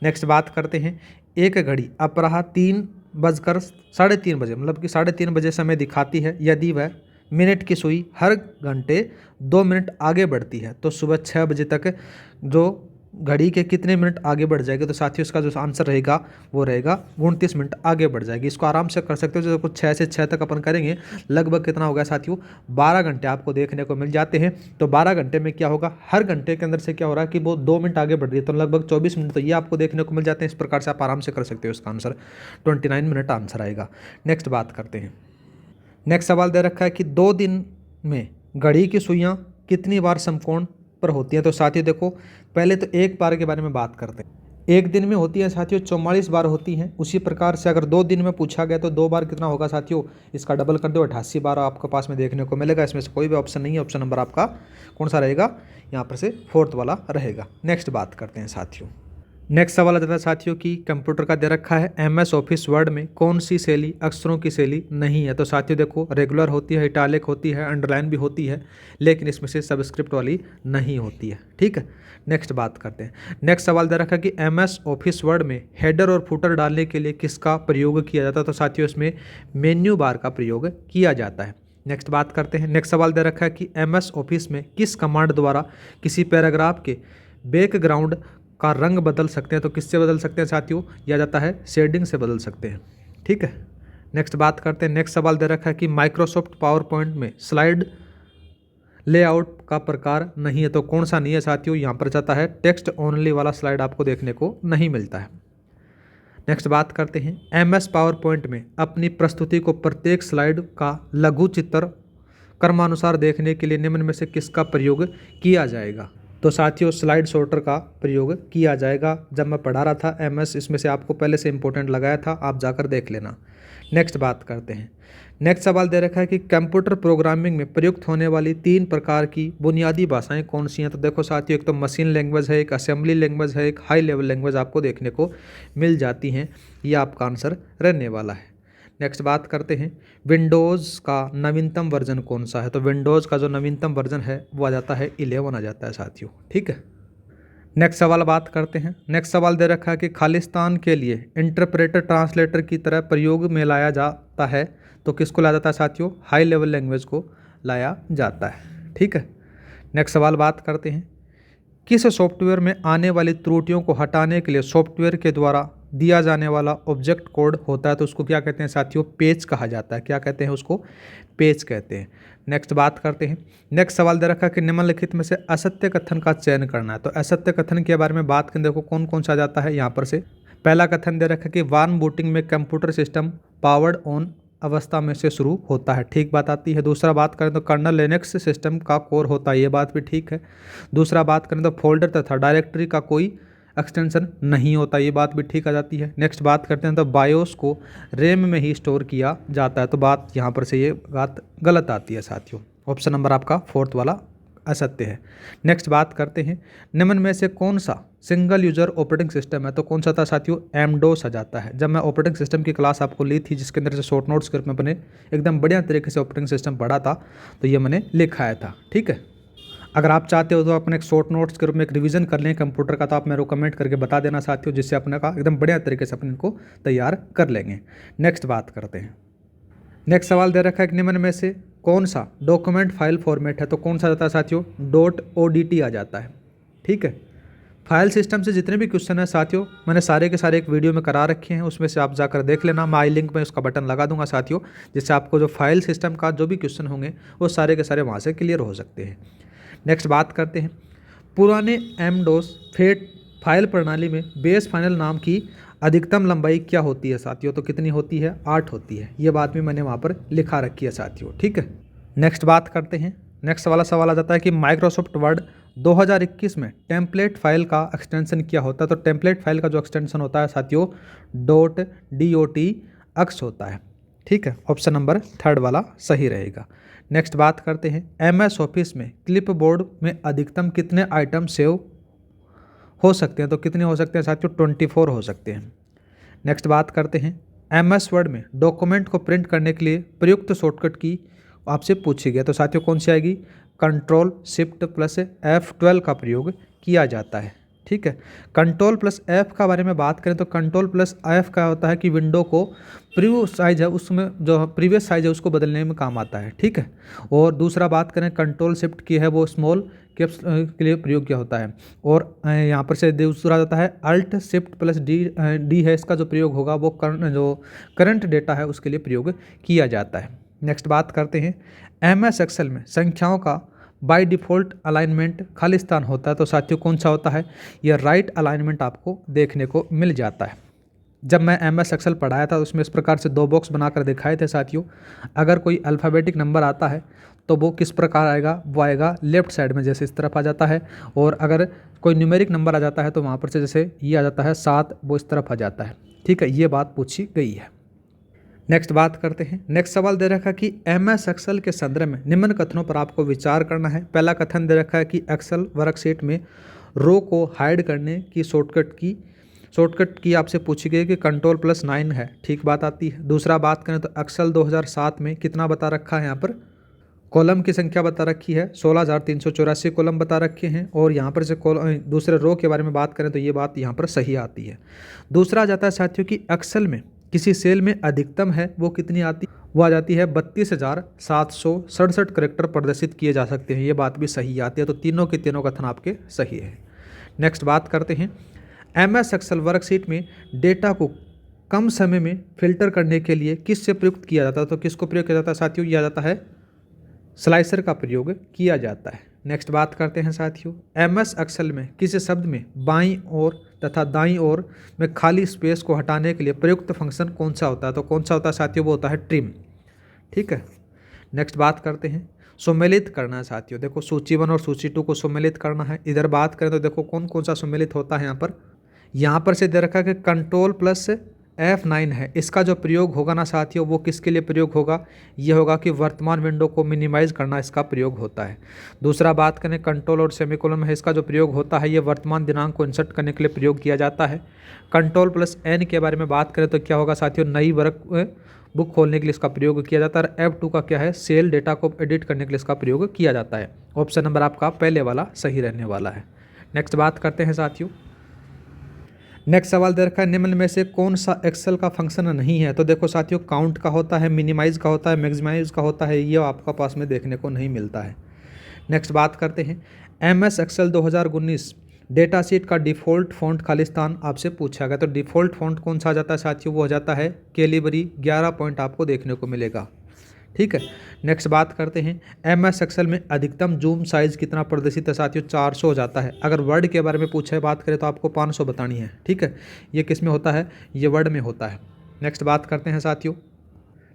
नेक्स्ट बात करते हैं, एक घड़ी अपराह 3:3:30 मतलब कि 3:30 बजे समय दिखाती है यदि वह मिनट की सुई हर घंटे 2 मिनट आगे बढ़ती है तो सुबह 6 बजे तक जो घड़ी के कितने मिनट आगे बढ़ जाएगी? तो साथियों इसका जो आंसर रहेगा वो रहेगा 29 मिनट आगे बढ़ जाएगी। इसको आराम से कर सकते हो, जो कुछ 6 से 6 तक अपन करेंगे, लगभग कितना हो गया साथियों? 12 घंटे आपको देखने को मिल जाते हैं। तो 12 घंटे में क्या होगा? हर घंटे के अंदर से क्या हो रहा है कि वो 2 मिनट आगे बढ़ रही है, तो लगभग 24 मिनट तो ये आपको देखने को मिल जाते हैं। इस प्रकार से आप आराम से कर सकते हो। इसका आंसर 29 मिनट आंसर आएगा। नेक्स्ट बात करते हैं। नेक्स्ट सवाल दे रखा है कि 2 दिन में घड़ी की सुइयां कितनी बार समकोण पर होती हैं? तो साथियों देखो, पहले तो एक बार के बारे में बात करते हैं। एक दिन में होती है साथियों 44 बार होती हैं। उसी प्रकार से अगर 2 दिन में पूछा गया तो 2 बार कितना होगा साथियों? इसका डबल कर दो, 88 बार आपके पास में देखने को मिलेगा। इसमें से कोई भी ऑप्शन नहीं है। ऑप्शन नंबर आपका कौन सा रहेगा? यहाँ पर से 4th वाला रहेगा। नेक्स्ट बात करते हैं साथियों। नेक्स्ट सवाल आ जाता है साथियों की कंप्यूटर का दे रखा है MS ऑफिस वर्ड में कौन सी शैली अक्षरों की शैली नहीं है? तो साथियों देखो, रेगुलर होती है, इटालिक होती है, अंडरलाइन भी होती है, लेकिन इसमें से सबस्क्रिप्ट वाली नहीं होती है। ठीक है, नेक्स्ट बात करते हैं। नेक्स्ट सवाल दे रखा है कि MS ऑफिस वर्ड में हेडर और फुटर डालने के लिए किसका प्रयोग किया जाता है? तो साथियों इसमें मेन्यू बार का प्रयोग किया जाता है। नेक्स्ट बात करते हैं। नेक्स्ट सवाल दे रखा है कि MS ऑफिस में किस कमांड द्वारा किसी पैराग्राफ के बैकग्राउंड का रंग बदल सकते हैं? तो किससे बदल सकते हैं साथियों? यह जाता है शेडिंग से बदल सकते हैं। ठीक है, नेक्स्ट बात करते हैं। नेक्स्ट सवाल दे रखा है कि माइक्रोसॉफ्ट पावर पॉइंट में स्लाइड लेआउट का प्रकार नहीं है। तो कौन सा नहीं है साथियों? यहाँ पर जाता है टेक्स्ट ओनली वाला स्लाइड आपको देखने को नहीं मिलता है। नेक्स्ट बात करते हैं। MS पावर पॉइंट में अपनी प्रस्तुति को प्रत्येक स्लाइड का लघु चित्र क्रमानुसार देखने के लिए निम्न में से किसका प्रयोग किया जाएगा? तो साथियों स्लाइड सॉर्टर का प्रयोग किया जाएगा। जब मैं पढ़ा रहा था MS, इसमें से आपको पहले से इंपॉर्टेंट लगाया था, आप जाकर देख लेना। नेक्स्ट बात करते हैं। नेक्स्ट सवाल दे रखा है कि कंप्यूटर प्रोग्रामिंग में प्रयुक्त होने वाली 3 प्रकार की बुनियादी भाषाएं कौन सी हैं? तो देखो साथियों, एक तो मशीन लैंग्वेज है, एक असेंबली लैंग्वेज है, एक हाई लेवल लैंग्वेज आपको देखने को मिल जाती हैं। ये आपका आंसर रहने वाला है। नेक्स्ट बात करते हैं, विंडोज़ का नवीनतम वर्जन कौन सा है? तो विंडोज़ का जो नवीनतम वर्जन है वो आ जाता है 11 आ जाता है साथियों। ठीक है, नेक्स्ट सवाल बात करते हैं। नेक्स्ट सवाल दे रखा है कि खालिस्तान के लिए इंटरप्रेटर ट्रांसलेटर की तरह प्रयोग में लाया जाता है तो किसको लाया जाता है साथियों? हाई लेवल लैंग्वेज को लाया जाता है। ठीक है, नेक्स्ट सवाल बात करते हैं। किस सॉफ्टवेयर में आने वाली त्रुटियों को हटाने के लिए सॉफ्टवेयर के द्वारा दिया जाने वाला ऑब्जेक्ट कोड होता है? तो उसको क्या कहते हैं साथियों? पेज कहा जाता है। क्या कहते हैं उसको? पेज कहते हैं। नेक्स्ट बात करते हैं। नेक्स्ट सवाल दे रखा है कि निम्नलिखित में से असत्य कथन का चयन करना है। तो असत्य कथन के बारे में बात करें, देखो कौन कौन सा जाता है यहाँ पर से। पहला कथन दे रखा है कि वार्म बूटिंग में कंप्यूटर सिस्टम पावर्ड ऑन अवस्था में से शुरू होता है। ठीक बात आती है। दूसरा बात करें तो कर्नल लिनक्स सिस्टम का कोर होता है। ये बात भी ठीक है। दूसरा बात करें तो फोल्डर तथा डायरेक्टरी का कोई एक्सटेंशन नहीं होता। ये बात भी ठीक आ जाती है। नेक्स्ट बात करते हैं तो बायोस को रैम में ही स्टोर किया जाता है। तो बात यहाँ पर से ये बात गलत आती है साथियों। ऑप्शन नंबर आपका 4th वाला असत्य है। नेक्स्ट बात करते हैं, निम्न में से कौन सा सिंगल यूजर ऑपरेटिंग सिस्टम है? तो कौन सा था साथियों? MS-DOS आ जाता है। जब मैं ऑपरेटिंग सिस्टम की क्लास आपको ली थी जिसके अंदर से शॉर्ट नोट्स के रूप में मैंने एकदम बढ़िया तरीके से ऑपरेटिंग सिस्टम पढ़ा था, तो ये मैंने लिखाया था। ठीक है, अगर आप चाहते हो तो अपने एक शॉर्ट नोट्स के रूप में एक रिवीजन कर लें कंप्यूटर का, तो आप मेरे को कमेंट करके बता देना साथियों, जिससे अपने का एकदम बढ़िया तरीके से अपन इनको तैयार कर लेंगे। नेक्स्ट बात करते हैं। नेक्स्ट सवाल दे रखा है कि निम्न में से कौन सा डॉक्यूमेंट फाइल फॉर्मेट है? तो कौन सा जाता है साथियों? .odt आ जाता है। ठीक है, फाइल सिस्टम से जितने भी क्वेश्चन हैं साथियों मैंने सारे के सारे एक वीडियो में करा रखे हैं, उसमें से आप जाकर देख लेना। मैं आई लिंक में उसका बटन लगा दूंगा साथियों, जिससे आपको जो फाइल सिस्टम का जो भी क्वेश्चन होंगे वो सारे के सारे वहाँ से क्लियर हो सकते हैं। नेक्स्ट बात करते हैं। पुराने MS-DOS फाइल प्रणाली में बेस फाइनल नाम की अधिकतम लंबाई क्या होती है साथियों? तो कितनी होती है? 8 होती है। ये बात भी मैंने वहाँ पर लिखा रखी है साथियों। ठीक है, नेक्स्ट बात करते हैं। नेक्स्ट वाला सवाल आ जाता है कि माइक्रोसॉफ्ट वर्ड 2021 में टेम्पलेट फाइल का एक्सटेंशन क्या होता है? तो टेम्पलेट फाइल का जो एक्सटेंशन होता है साथियों .dot होता है। ठीक है, ऑप्शन नंबर 3rd वाला सही रहेगा। नेक्स्ट बात करते हैं। MS ऑफिस में क्लिपबोर्ड में अधिकतम कितने आइटम सेव हो सकते हैं? तो कितने हो सकते हैं साथियों? 24 हो सकते हैं। नेक्स्ट बात करते हैं। MS वर्ड में डॉक्यूमेंट को प्रिंट करने के लिए प्रयुक्त शॉर्टकट की आपसे पूछी गई, तो साथियों कौन सी आएगी? कंट्रोल शिफ्ट प्लस F12 का प्रयोग किया जाता है। ठीक है, कंट्रोल प्लस F का बारे में बात करें तो कंट्रोल प्लस F का होता है कि विंडो को प्रीव्यू साइज है उसमें जो प्रीवियस साइज है उसको बदलने में काम आता है। ठीक है, और दूसरा बात करें कंट्रोल शिफ्ट की है वो स्मॉल कैप्स के लिए प्रयोग किया होता है। और यहाँ पर से दूसरा जाता है अल्ट शिफ्ट प्लस डी है, इसका जो प्रयोग होगा वो जो करंट डेटा है उसके लिए प्रयोग किया जाता है। नेक्स्ट बात करते हैं MS एक्सेल में संख्याओं का बाय डिफ़ॉल्ट अलाइनमेंट खालिस्तान होता है, तो साथियों कौन सा होता है, यह राइट अलाइनमेंट आपको देखने को मिल जाता है। जब मैं MS एक्सेल पढ़ाया था उसमें इस प्रकार से 2 बॉक्स बनाकर दिखाए थे साथियों। अगर कोई अल्फ़ाबेटिक नंबर आता है तो वो किस प्रकार आएगा, वो आएगा लेफ्ट साइड में जैसे इस तरफ आ जाता है, और अगर कोई न्यूमेरिक नंबर आ जाता है तो वहाँ पर से जैसे ये आ जाता है 7, वो इस तरफ आ जाता है। ठीक है, ये बात पूछी गई है। नेक्स्ट बात करते हैं, नेक्स्ट सवाल दे रखा है कि MS एक्सेल के संदर्भ में निम्न कथनों पर आपको विचार करना है। पहला कथन दे रखा है कि एक्सेल वर्कशीट में रो को हाइड करने की शॉर्टकट की आपसे पूछी गई कि कंट्रोल+9 है, ठीक बात आती है। दूसरा बात करें तो एक्सेल 2007 में कितना बता रखा है, यहाँ पर कॉलम की संख्या बता रखी है 16,384 कॉलम बता रखे हैं, और यहाँ पर से दूसरे रो के बारे में बात करें तो ये बात यहाँ पर सही आती है। दूसरा जाता है साथियों कि एक्सेल में किसी सेल में अधिकतम है वो कितनी आती, वो आ जाती है 32,767 करैक्टर प्रदर्शित किए जा सकते हैं, ये बात भी सही आती है। तो तीनों के तीनों कथन आपके सही है। नेक्स्ट बात करते हैं MS एक्सेल वर्कशीट में डेटा को कम समय में फिल्टर करने के लिए किससे प्रयुक्त किया जाता है, तो किसको प्रयोग किया जाता है साथियों, यह जाता है स्लाइसर का प्रयोग किया जाता है। नेक्स्ट बात करते हैं साथियों MS एक्सेल में किसी शब्द में बाईं ओर तथा दाईं ओर में खाली स्पेस को हटाने के लिए प्रयुक्त फंक्शन कौन सा होता है, तो कौन सा होता है साथियों, वो होता है ट्रिम। ठीक है, नेक्स्ट बात करते हैं सुमेलित करना है साथियों। देखो सूची 1 और सूची 2 को सुमेलित करना है। इधर बात करें तो देखो कौन कौन सा सुमेलित होता है। यहाँ पर से दे रखा है कि कंट्रोल+F9 है, इसका जो प्रयोग होगा ना साथियों वो किसके लिए प्रयोग होगा, ये होगा कि वर्तमान विंडो को मिनिमाइज़ करना इसका प्रयोग होता है। दूसरा बात करें कंट्रोल और सेमीकोलन है, इसका जो प्रयोग होता है ये वर्तमान दिनांक को इंसर्ट करने के लिए प्रयोग किया जाता है। कंट्रोल+N के बारे में बात करें तो क्या होगा साथियों, नई वर्क बुक खोलने के लिए इसका प्रयोग किया जाता है। और F2 का क्या है, सेल डेटा को एडिट करने के लिए इसका प्रयोग किया जाता है। ऑप्शन नंबर आपका पहले वाला सही रहने वाला है। नेक्स्ट बात करते हैं साथियों, नेक्स्ट सवाल दे रखा है निम्न में से कौन सा एक्सेल का फंक्शन नहीं है, तो देखो साथियों काउंट का होता है, मिनिमाइज का होता है, मैक्सिमाइज का होता है, ये आपका पास में देखने को नहीं मिलता है। नेक्स्ट बात करते हैं MS एक्सेल 2019 डेटा शीट का डिफ़ॉल्ट फ़ॉन्ट खालिस्तान आपसे पूछा गया, तो डिफ़ॉल्ट फ़ॉन्ट कौन सा आ जाता है साथियों, वो हो जाता है कैलिबरी 11 पॉइंट आपको देखने को मिलेगा। ठीक है, नेक्स्ट बात करते हैं MS एक्सेल में अधिकतम जूम साइज़ कितना प्रदर्शित है साथियों, 400 हो जाता है। अगर वर्ड के बारे में पूछे बात करें तो आपको 500 बतानी है। ठीक है, ये किस में होता है, ये वर्ड में होता है। नेक्स्ट बात करते हैं साथियों,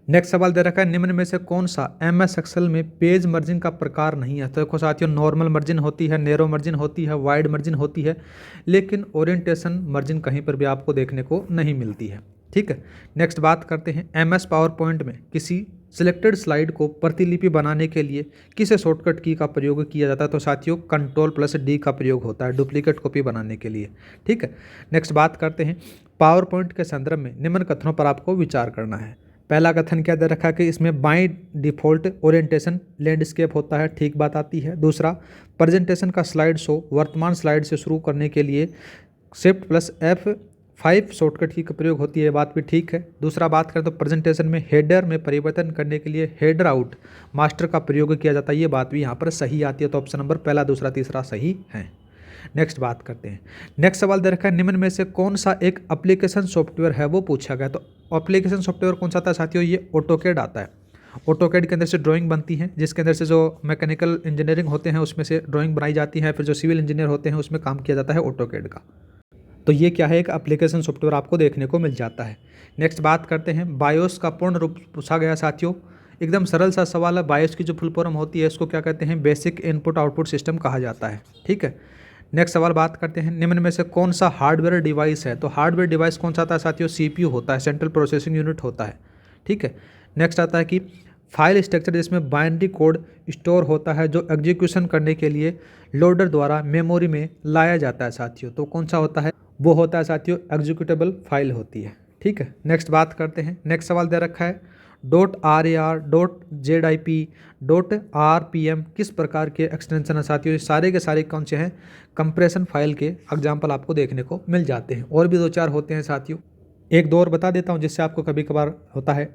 नेक्स्ट सवाल दे रखा है निम्न में से कौन सा MS एक्सेल में पेज मार्जिन का प्रकार नहीं है, तो देखो साथियों नॉर्मल मार्जिन होती है, नैरो मार्जिन होती है, वाइड मार्जिन होती है, लेकिन ओरिएंटेशन मार्जिन कहीं पर भी आपको देखने को नहीं मिलती है। ठीक है, नेक्स्ट बात करते हैं MS पावर पॉइंट में किसी सिलेक्टेड स्लाइड को प्रतिलिपि बनाने के लिए किस शॉर्टकट की का प्रयोग किया जाता है, तो साथियों कंट्रोल+D का प्रयोग होता है डुप्लीकेट कॉपी बनाने के लिए। ठीक है, नेक्स्ट बात करते हैं पावर पॉइंट के संदर्भ में निम्न कथनों पर आपको विचार करना है। पहला कथन क्या दे रखा है कि इसमें बाई डिफ़ॉल्ट ओरिएंटेशन लैंडस्केप होता है, ठीक बात आती है। दूसरा प्रेजेंटेशन का स्लाइड शो वर्तमान स्लाइड से शुरू करने के लिए Shift+F5 शॉर्टकट की प्रयोग होती है, बात भी ठीक है। दूसरा बात करें तो प्रेजेंटेशन में हेडर में परिवर्तन करने के लिए हेडर आउट मास्टर का प्रयोग किया जाता है, ये बात भी यहाँ पर सही आती है। तो ऑप्शन नंबर पहला, दूसरा, तीसरा सही है। नेक्स्ट बात करते हैं, नेक्स्ट सवाल दे रखा है निम्न में से कौन सा एक एप्लीकेशन सॉफ्टवेयर है, वो पूछा गया। तो एप्लीकेशन सॉफ्टवेयर कौन सा आता है साथियों, ये ऑटोकैड आता है। ऑटोकैड के अंदर से ड्राइंग बनती है, जिसके अंदर से जो मैकेनिकल इंजीनियरिंग होते हैं उसमें से ड्राइंग बनाई जाती है, फिर जो सिविल इंजीनियर होते हैं उसमें काम किया जाता है ऑटोकैड का। तो ये क्या है, एक एप्लीकेशन सॉफ्टवेयर आपको देखने को मिल जाता है। नेक्स्ट बात करते हैं बायोस का पूर्ण रूप पूछा गया साथियों, एकदम सरल सा सवाल है। बायोस की जो फुल फॉर्म होती है इसको क्या कहते हैं, बेसिक इनपुट आउटपुट सिस्टम कहा जाता है। ठीक है, नेक्स्ट सवाल बात करते हैं निम्न में से कौन सा हार्डवेयर डिवाइस है, तो हार्डवेयर डिवाइस कौन सा आता है साथियों, CPU होता है, सेंट्रल प्रोसेसिंग यूनिट होता है। ठीक है, नेक्स्ट आता है कि फाइल स्ट्रक्चर जिसमें बाइनरी कोड स्टोर होता है जो एग्जीक्यूशन करने के लिए लोडर द्वारा मेमोरी में लाया जाता है साथियों, तो कौन सा होता है, वो होता है साथियों एग्जीक्यूटेबल फाइल होती है। ठीक है, नेक्स्ट बात करते हैं, नेक्स्ट सवाल दे रखा है .rar.zip .rpm किस प्रकार के एक्सटेंशन है साथियों। ये सारे के सारे कौन से हैं, कंप्रेशन फाइल के एग्जाम्पल आपको देखने को मिल जाते हैं। और भी 2-4 होते हैं साथियों, एक दो और बता देता हूँ जिससे आपको कभी कभार होता है।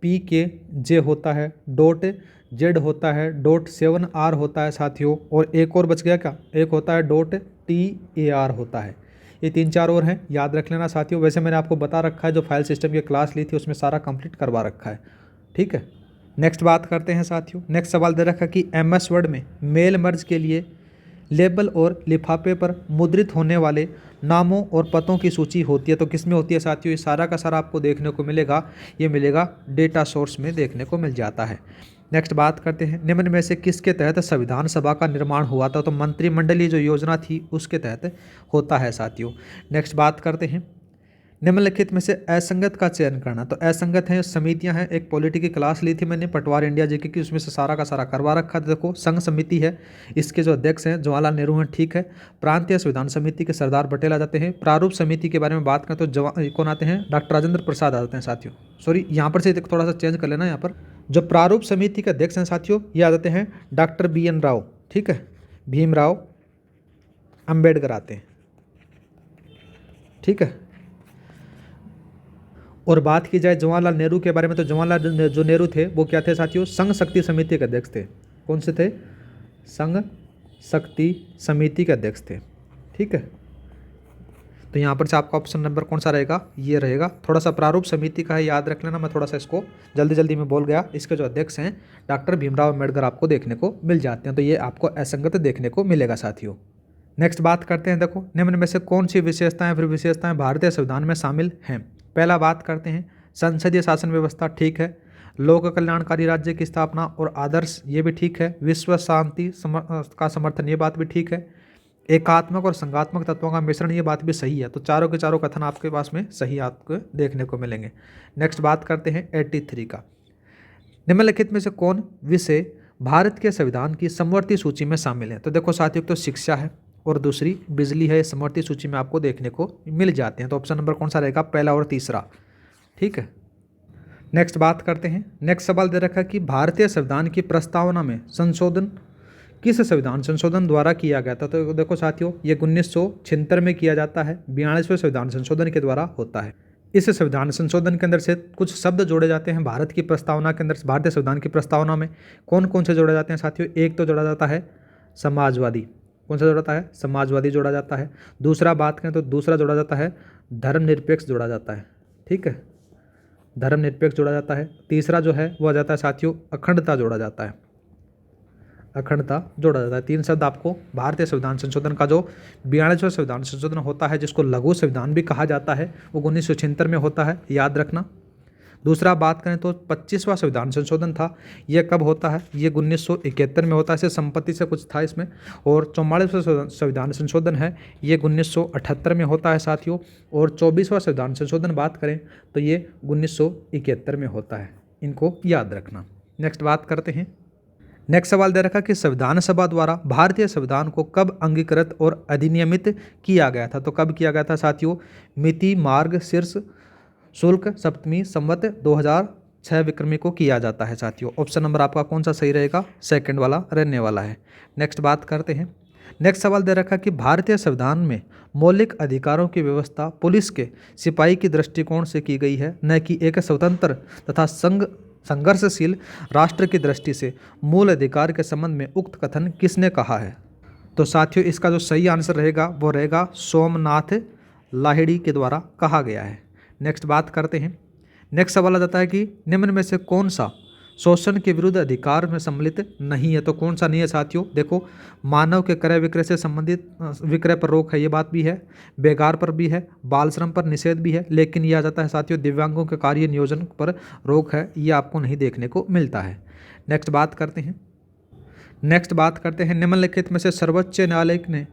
.pkj होता है, .z होता है, .7r होता है साथियों, और एक और बच गया क्या, एक होता है .tar होता है। ये 3-4 और हैं, याद रख लेना साथियों। वैसे मैंने आपको बता रखा है, जो फाइल सिस्टम की क्लास ली थी उसमें सारा कंप्लीट करवा रखा है, ठीक है। नेक्स्ट बात करते हैं साथियों। नेक्स्ट सवाल दे रखा कि MS वर्ड में मेल मर्ज के लिए लेबल और लिफाफे पर मुद्रित होने वाले नामों और पतों की सूची होती है, तो किस में होती है साथियों। ये सारा का सारा आपको देखने को मिलेगा, ये मिलेगा डेटा सोर्स में देखने को मिल जाता है। नेक्स्ट बात करते हैं, निम्न में से किसके तहत संविधान सभा का निर्माण हुआ था, तो मंत्रिमंडलीय जो योजना थी उसके तहत होता है साथियों। नेक्स्ट बात करते हैं, निम्नलिखित में से असंगत का चयन करना, तो असंगत है समितियां हैं। एक पॉलिटी की क्लास ली थी मैंने पटवार इंडिया जीके की, उसमें से सारा का सारा करवा रखा था। देखो, संघ समिति है, इसके जो अध्यक्ष हैं जवाहरलाल नेहरू हैं, ठीक है। प्रांतीय संविधान समिति के सरदार पटेल आ जाते हैं। प्रारूप समिति के बारे में बात करें तो कौन आते हैं, डॉक्टर राजेंद्र प्रसाद आ जाते हैं साथियों। सॉरी, यहाँ पर से थोड़ा सा चेंज कर लेना। यहाँ पर जो प्रारूप समिति के अध्यक्ष हैं साथियों, ये आ जाते हैं डॉक्टर BN राव, ठीक है। भीमराव अंबेडकर आते हैं, ठीक है। और बात की जाए जवाहरलाल नेहरू के बारे में, तो जवाहरलाल जो नेहरू थे वो क्या थे साथियों, संघ शक्ति समिति के अध्यक्ष थे। कौन से थे, संघ शक्ति समिति के अध्यक्ष थे, ठीक है। तो यहाँ पर से आपका ऑप्शन नंबर कौन सा रहेगा, ये रहेगा। थोड़ा सा प्रारूप समिति का है, याद रख लेना। मैं थोड़ा सा इसको जल्दी में बोल गया। इसके जो अध्यक्ष हैं डॉक्टर भीमराव अम्बेडकर आपको देखने को मिल जाते हैं, तो ये आपको असंगत देखने को मिलेगा साथियों। नेक्स्ट बात करते हैं, देखो निम्न में से कौन सी विशेषताएं भारतीय संविधान में शामिल हैं। पहला बात करते हैं संसदीय शासन व्यवस्था, ठीक है। लोक कल्याणकारी राज्य की स्थापना और आदर्श, ये भी ठीक है। विश्व शांति का समर्थन, ये बात भी ठीक है। एकात्मक और संघात्मक तत्वों का मिश्रण, ये बात भी सही है। तो चारों के चारों कथन आपके पास में सही आपको देखने को मिलेंगे। नेक्स्ट बात करते हैं 83 का, निम्नलिखित में से कौन विषय भारत के संविधान की समवर्ती सूची में शामिल है। तो देखो साथियों, तो शिक्षा है और दूसरी बिजली है, समवर्ती सूची में आपको देखने को मिल जाते हैं। तो ऑप्शन नंबर कौन सा रहेगा, पहला और तीसरा, ठीक है। नेक्स्ट बात करते हैं, नेक्स्ट सवाल दे रखा है कि भारतीय संविधान की प्रस्तावना में संशोधन किस संविधान संशोधन द्वारा किया गया था। तो देखो साथियों, ये 1976 में किया जाता है, 42वें संविधान संशोधन के द्वारा होता है। इस संविधान संशोधन के अंदर से कुछ शब्द जोड़े जाते हैं भारत की प्रस्तावना के अंदर। भारतीय संविधान की प्रस्तावना में कौन कौन से जोड़े जाते हैं साथियों, एक तो जोड़ा जाता है समाजवादी, कौन सा जोड़ा जाता है, समाजवादी जोड़ा जाता है। दूसरा बात करें तो दूसरा जोड़ा जाता है धर्मनिरपेक्ष जोड़ा जाता है, ठीक है, धर्मनिरपेक्ष जोड़ा जाता है। तीसरा जो है वो आ जाता है साथियों अखंडता जोड़ा जाता है, अखंडता जोड़ा जाता है। 3 शब्द आपको भारतीय संविधान संशोधन का जो 42वां संविधान संशोधन होता है, जिसको लघु संविधान भी कहा जाता है, वो 1976 में होता है, याद रखना। दूसरा बात करें तो 25वां संविधान संशोधन था, ये कब होता है, ये 1971 में होता है। इसे संपत्ति से कुछ था इसमें। और 44वां संविधान संशोधन है, ये 1978 में होता है साथियों। और 24वां संविधान संशोधन बात करें तो ये 1971 में होता है, इनको याद रखना। नेक्स्ट बात करते हैं, नेक्स्ट सवाल दे रखा कि संविधान सभा द्वारा भारतीय संविधान को कब अंगीकृत और अधिनियमित किया गया था। तो कब किया गया था साथियों, मिति मार्ग शीर्ष शुल्क सप्तमी संवत 2006 विक्रमी को किया जाता है साथियों। ऑप्शन नंबर आपका कौन सा सही रहेगा, सेकंड वाला रहने वाला है। नेक्स्ट बात करते हैं, नेक्स्ट सवाल दे रखा कि भारतीय संविधान में मौलिक अधिकारों की व्यवस्था पुलिस के सिपाही की दृष्टिकोण से की गई है, न कि एक स्वतंत्र तथा संघर्षशील राष्ट्र की दृष्टि से। मूल अधिकार के संबंध में उक्त कथन किसने कहा है। तो साथियों, इसका जो सही आंसर रहेगा वो रहेगा सोमनाथ लाहिड़ी के द्वारा कहा गया है। नेक्स्ट बात करते हैं, नेक्स्ट सवाल आ जाता है कि निम्न में से कौन सा शोषण के विरुद्ध अधिकार में सम्मिलित नहीं है। तो कौन सा नहीं है साथियों, देखो मानव के क्रय विक्रय से संबंधित विक्रय पर रोक है, ये बात भी है। बेगार पर भी है, बाल श्रम पर निषेध भी है, लेकिन यह आ जाता है साथियों दिव्यांगों के कार्य नियोजन पर रोक है, ये आपको नहीं देखने को मिलता है। नेक्स्ट बात करते हैं, निम्नलिखित में से सर्वोच्च न्यायालय ने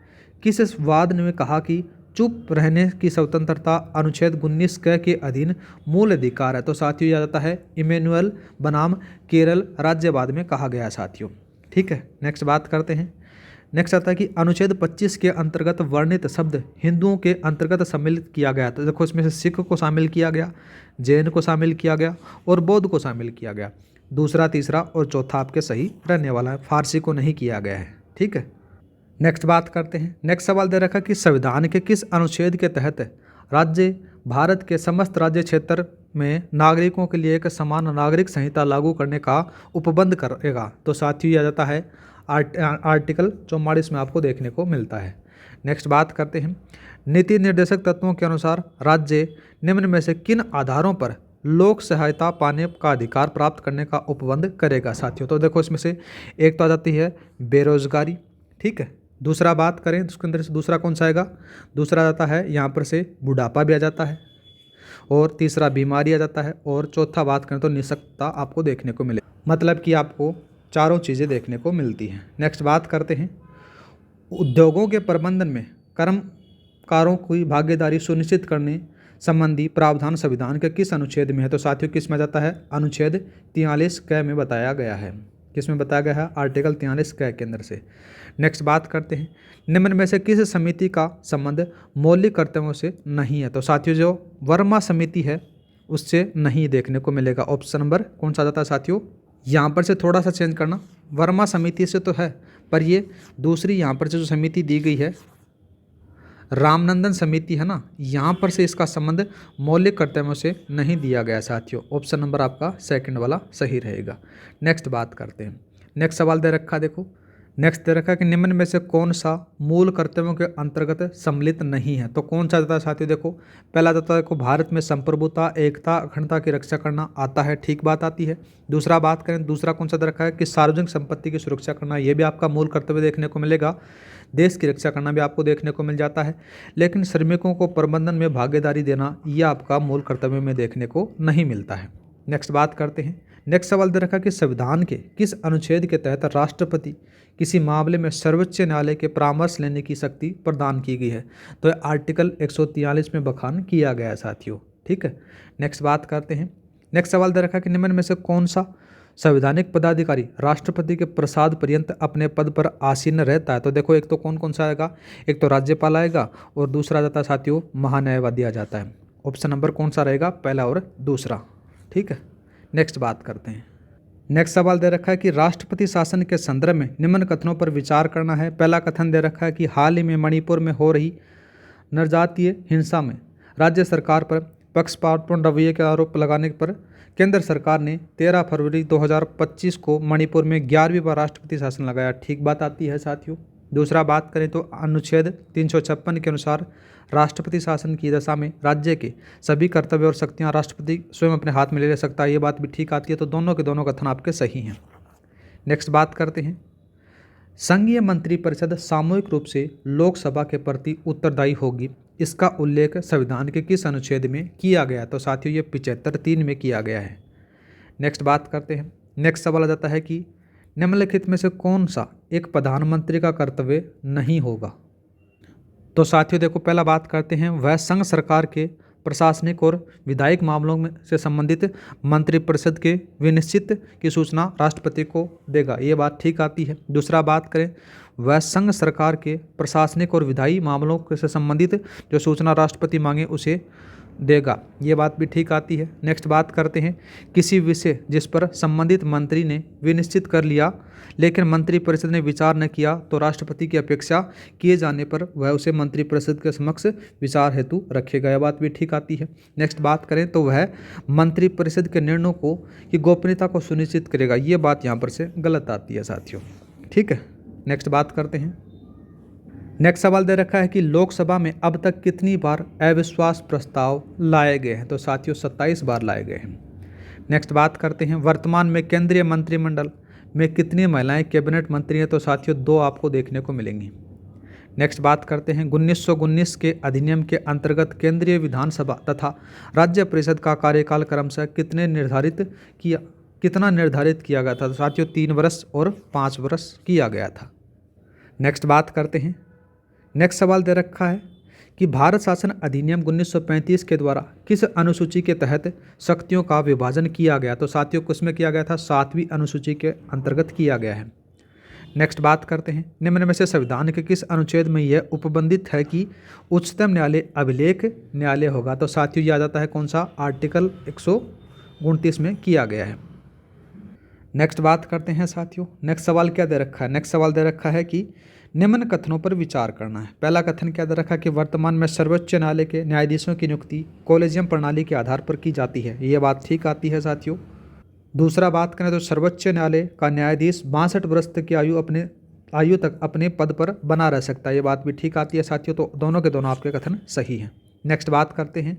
किस वाद में कहा कि चुप रहने की स्वतंत्रता अनुच्छेद 19 के अधीन मूल अधिकार है। तो साथियों यह जाता है इमैनुअल बनाम केरल राज्यवाद में कहा गया है साथियों, ठीक है। नेक्स्ट बात करते हैं, नेक्स्ट आता है कि अनुच्छेद 25 के अंतर्गत वर्णित शब्द हिंदुओं के अंतर्गत सम्मिलित किया गया। तो देखो इसमें से सिख को शामिल किया गया, जैन को शामिल किया गया और बौद्ध को शामिल किया गया। दूसरा, तीसरा और चौथा आपके सही रहने वाला है, फारसी को नहीं किया गया है। ठीक है, नेक्स्ट बात करते हैं। नेक्स्ट सवाल दे रखा कि संविधान के किस अनुच्छेद के तहत राज्य भारत के समस्त राज्य क्षेत्र में नागरिकों के लिए एक समान नागरिक संहिता लागू करने का उपबंध करेगा। तो साथियों यह जाता है आर्टिकल 44 में आपको देखने को मिलता है। नेक्स्ट बात करते हैं। नीति निर्देशक तत्वों के अनुसार राज्य निम्न में से किन आधारों पर लोक सहायता पाने का अधिकार प्राप्त करने का उपबंध करेगा साथियों। तो देखो इसमें से एक तो आ जाती है बेरोजगारी। ठीक है, दूसरा बात करें तो उसके अंदर से दूसरा कौन सा आएगा, दूसरा आता है यहाँ पर से बुढ़ापा भी आ जाता है, और तीसरा बीमारी आ जाता है, और चौथा बात करें तो निःशक्तता आपको देखने को मिले। मतलब कि आपको चारों चीज़ें देखने को मिलती हैं। नेक्स्ट बात करते हैं। उद्योगों के प्रबंधन में कर्मकारों की भागीदारी सुनिश्चित करने संबंधी प्रावधान संविधान के किस अनुच्छेद में है। तो साथियों किस में जाता है, अनुच्छेद 43 क में बताया गया है। किस में बताया गया है, आर्टिकल 43 क के अंदर से। नेक्स्ट बात करते हैं। निम्न में से किस समिति का संबंध मौलिक कर्तव्यों से नहीं है। तो साथियों जो वर्मा समिति है उससे नहीं देखने को मिलेगा। ऑप्शन नंबर कौन सा जाता है साथियों, यहाँ पर से थोड़ा सा चेंज करना, वर्मा समिति से तो है पर ये दूसरी यहाँ पर से जो समिति दी गई है रामनंदन समिति है ना, यहाँ पर से इसका संबंध मौलिक कर्तव्यों से नहीं दिया गया साथियों। ऑप्शन नंबर आपका सेकंड वाला सही रहेगा। नेक्स्ट बात करते हैं। नेक्स्ट सवाल दे रखा देखो, नेक्स्ट दे रखा है कि निम्न में से कौन सा मूल कर्तव्यों के अंतर्गत सम्मिलित नहीं है। तो कौन सा आता है साथियों, देखो पहला आता है देखो भारत में संप्रभुता, एकता, अखंडता की रक्षा करना आता है, ठीक बात आती है। दूसरा बात करें, दूसरा कौन सा दे रखा है कि सार्वजनिक संपत्ति की सुरक्षा करना, ये भी आपका मूल कर्तव्य देखने को मिलेगा। देश की रक्षा करना भी आपको देखने को मिल जाता है। लेकिन श्रमिकों को प्रबंधन में भागीदारी देना यह आपका मूल कर्तव्य में देखने को नहीं मिलता है। नेक्स्ट बात करते हैं। नेक्स्ट सवाल दे रखा कि संविधान के किस अनुच्छेद के तहत राष्ट्रपति किसी मामले में सर्वोच्च न्यायालय के परामर्श लेने की शक्ति प्रदान की गई है। तो आर्टिकल 143 में बखान किया गया है साथियों। ठीक है, नेक्स्ट बात करते हैं। नेक्स्ट सवाल दे रखा कि निम्न में से कौन सा संवैधानिक पदाधिकारी राष्ट्रपति के प्रसाद पर्यंत अपने पद पर आसीन रहता है। तो देखो एक तो कौन कौन सा आएगा, एक तो राज्यपाल आएगा और दूसरा जाता है साथियों महान्यायवादी आ जाता है। ऑप्शन नंबर कौन सा रहेगा, पहला और दूसरा। ठीक है, नेक्स्ट बात करते हैं। नेक्स्ट सवाल दे रखा है कि राष्ट्रपति शासन के संदर्भ में निम्न कथनों पर विचार करना है। पहला कथन दे रखा है कि हाल ही में मणिपुर में हो रही नरजातीय हिंसा में राज्य सरकार पर पक्षपातपूर्ण रवैये के आरोप लगाने पर केंद्र सरकार ने 13 फरवरी 2025 को मणिपुर में 11वीं बार राष्ट्रपति शासन लगाया, ठीक बात आती है साथियों। दूसरा बात करें तो अनुच्छेद 356 के अनुसार राष्ट्रपति शासन की दशा में राज्य के सभी कर्तव्य और शक्तियां राष्ट्रपति स्वयं अपने हाथ में ले सकता है, ये बात भी ठीक आती है। तो दोनों के दोनों कथन आपके सही हैं। नेक्स्ट बात करते हैं। संघीय मंत्रिपरिषद सामूहिक रूप से लोकसभा के प्रति उत्तरदायी होगी, इसका उल्लेख संविधान के किस अनुच्छेद में किया गया। तो साथियों ये 75(3) में किया गया है। नेक्स्ट बात करते हैं। नेक्स्ट सवाल आ जाता है कि निम्नलिखित में से कौन सा एक प्रधानमंत्री का कर्तव्य नहीं होगा। तो साथियों देखो पहला बात करते हैं, वह संघ सरकार के प्रशासनिक और विधायिक मामलों में से संबंधित मंत्रिपरिषद के विनिश्चित की सूचना राष्ट्रपति को देगा, ये बात ठीक आती है। दूसरा बात करें, वह संघ सरकार के प्रशासनिक और विधायी मामलों से संबंधित जो सूचना राष्ट्रपति मांगे उसे देगा, ये बात भी ठीक आती है। नेक्स्ट बात करते हैं, किसी विषय जिस पर संबंधित मंत्री ने विनिश्चित कर लिया लेकिन मंत्रिपरिषद ने विचार न किया तो राष्ट्रपति की अपेक्षा किए जाने पर वह उसे मंत्रिपरिषद के समक्ष विचार हेतु रखेगा, यह बात भी ठीक आती है। नेक्स्ट बात करें तो वह मंत्रिपरिषद के निर्णयों को की गोपनीयता को सुनिश्चित करेगा, ये बात यहाँ पर से गलत आती है साथियों। ठीक है, नेक्स्ट बात करते हैं। नेक्स्ट सवाल दे रखा है कि लोकसभा में अब तक कितनी बार अविश्वास प्रस्ताव लाए गए हैं। तो साथियों 27 बार लाए गए हैं। नेक्स्ट बात करते हैं, वर्तमान में केंद्रीय मंत्रिमंडल में कितनी महिलाएं कैबिनेट मंत्री हैं। तो साथियों 2 आपको देखने को मिलेंगी। नेक्स्ट बात करते हैं, 1919 के अधिनियम के अंतर्गत केंद्रीय विधानसभा तथा राज्य परिषद का कार्यकाल क्रमशः कितना निर्धारित किया गया था। तो साथियों 3 वर्ष और 5 वर्ष किया गया था। नेक्स्ट बात करते हैं। नेक्स्ट सवाल दे रखा है कि भारत शासन अधिनियम 1935 के द्वारा किस अनुसूची के तहत शक्तियों का विभाजन किया गया। तो साथियों किसमें किया गया था, 7वीं अनुसूची के अंतर्गत किया गया है। नेक्स्ट बात करते हैं, निम्न में से संविधान के किस अनुच्छेद में यह उपबंधित है कि उच्चतम न्यायालय अभिलेख न्यायालय होगा? तो साथियों ये आ जाता है कौन सा, आर्टिकल 129 में किया गया है। नेक्स्ट बात करते हैं साथियों, नेक्स्ट सवाल क्या दे रखा है? नेक्स्ट सवाल दे रखा है कि निम्न कथनों पर विचार करना है। पहला कथन क्या दे रखा है कि वर्तमान में सर्वोच्च न्यायालय के न्यायाधीशों की नियुक्ति कॉलेजियम प्रणाली के आधार पर की जाती है, ये बात ठीक आती है साथियों। दूसरा बात करें तो सर्वोच्च न्यायालय का न्यायाधीश 62 वर्ष तक की आयु तक अपने पद पर बना रह सकता है, ये बात भी ठीक आती है साथियों। तो दोनों के दोनों आपके कथन सही हैं। नेक्स्ट बात करते हैं,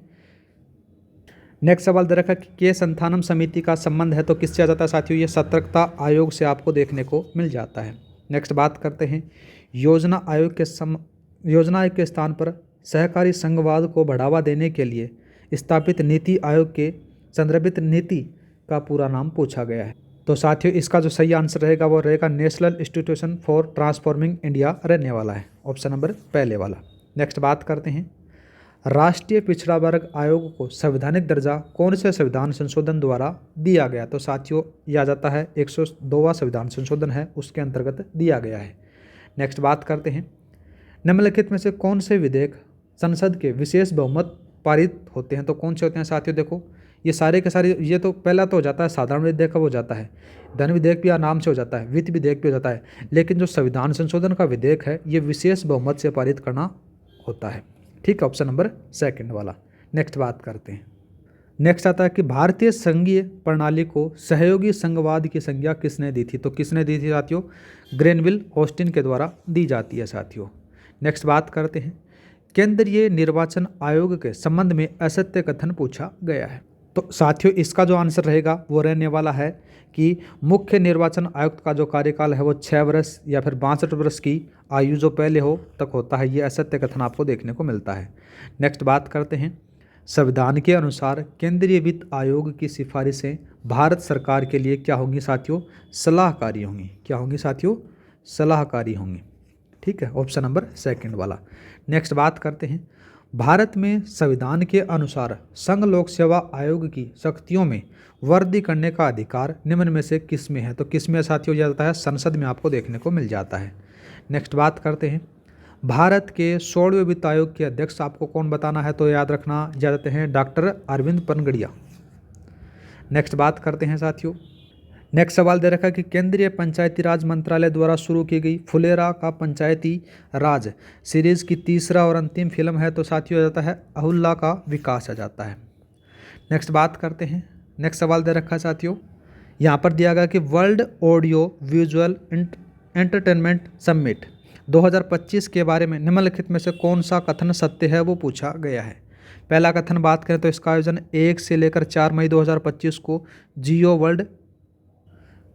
नेक्स्ट सवाल दे रखा है कि के संथानम समिति का संबंध है, तो किससे आ जाता है साथियों? ये सतर्कता आयोग से आपको देखने को मिल जाता है। नेक्स्ट बात करते हैं, योजना आयोग के स्थान पर सहकारी संघवाद को बढ़ावा देने के लिए स्थापित नीति आयोग के संदर्भित नीति का पूरा नाम पूछा गया है। तो साथियों इसका जो सही आंसर रहेगा वो रहेगा national institution for transforming India रहने वाला है, ऑप्शन नंबर पहले वाला। नेक्स्ट बात करते हैं, राष्ट्रीय पिछड़ा वर्ग आयोग को संवैधानिक दर्जा कौन से संविधान संशोधन द्वारा दिया गया? तो साथियों यह आ जाता है 102वां संविधान संशोधन है, उसके अंतर्गत दिया गया है। नेक्स्ट बात करते हैं, निम्नलिखित में से कौन से विधेयक संसद के विशेष बहुमत पारित होते हैं? तो कौन से होते हैं साथियों? देखो ये सारे के सारे, ये तो पहला तो हो जाता है साधारण विधेयक का हो जाता है, धन विधेयक भी नाम से हो जाता है, वित्त विधेयक भी हो जाता है, लेकिन जो संविधान संशोधन का विधेयक है ये विशेष बहुमत से पारित करना होता है। ठीक है, ऑप्शन नंबर सेकंड वाला। नेक्स्ट बात करते हैं, नेक्स्ट आता है कि भारतीय संघीय प्रणाली को सहयोगी संघवाद की संज्ञा किसने दी थी? तो किसने दी थी साथियों? ग्रेनविल ऑस्टिन के द्वारा दी जाती है साथियों। नेक्स्ट बात करते हैं, केंद्रीय निर्वाचन आयोग के संबंध में असत्य कथन पूछा गया है। तो साथियों इसका जो आंसर रहेगा वो रहने वाला है कि मुख्य निर्वाचन आयुक्त का जो कार्यकाल है वो 6 वर्ष या फिर 62 वर्ष की आयु जो पहले हो तक होता है, ये असत्य कथन आपको देखने को मिलता है। नेक्स्ट बात करते हैं, संविधान के अनुसार केंद्रीय वित्त आयोग की सिफारिशें भारत सरकार के लिए क्या होंगी साथियों? सलाहकारी होंगी। क्या होंगी साथियों? सलाहकारी होंगी। ठीक है, ऑप्शन नंबर सेकंड वाला। नेक्स्ट बात करते हैं, भारत में संविधान के अनुसार संघ लोक सेवा आयोग की शक्तियों में वृद्धि करने का अधिकार निम्न में से किस में है? तो किस में साथियों जाता है? संसद में आपको देखने को मिल जाता है। नेक्स्ट बात करते हैं, भारत के 16वें वित्त आयोग के अध्यक्ष आपको कौन बताना है? तो याद रखना जाते हैं डॉक्टर अरविंद पनगड़िया। नेक्स्ट बात करते हैं साथियों, नेक्स्ट सवाल दे रखा है कि केंद्रीय पंचायती राज मंत्रालय द्वारा शुरू की गई फुलेरा का पंचायती राज सीरीज की तीसरा और अंतिम फिल्म है, तो साथियों आ जाता है अहुल्ला का विकास आ जाता है। नेक्स्ट बात करते हैं, नेक्स्ट सवाल दे रखा है साथियों, यहाँ पर दिया गया कि world audio visual entertainment summit 2025 के बारे में निम्नलिखित में से कौन सा कथन सत्य है वो पूछा गया है। पहला कथन बात करें तो इसका आयोजन 1 से लेकर 4 मई 2025 को जियो वर्ल्ड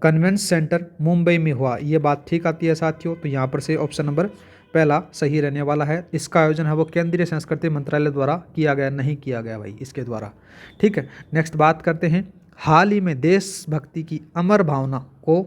कन्वेंशन सेंटर मुंबई में हुआ, ये बात ठीक आती है साथियों। तो यहाँ पर से ऑप्शन नंबर पहला सही रहने वाला है। इसका आयोजन है वो केंद्रीय संस्कृति मंत्रालय द्वारा किया गया, नहीं किया गया भाई इसके द्वारा। ठीक है, नेक्स्ट बात करते हैं, हाल ही में देशभक्ति की अमर भावना को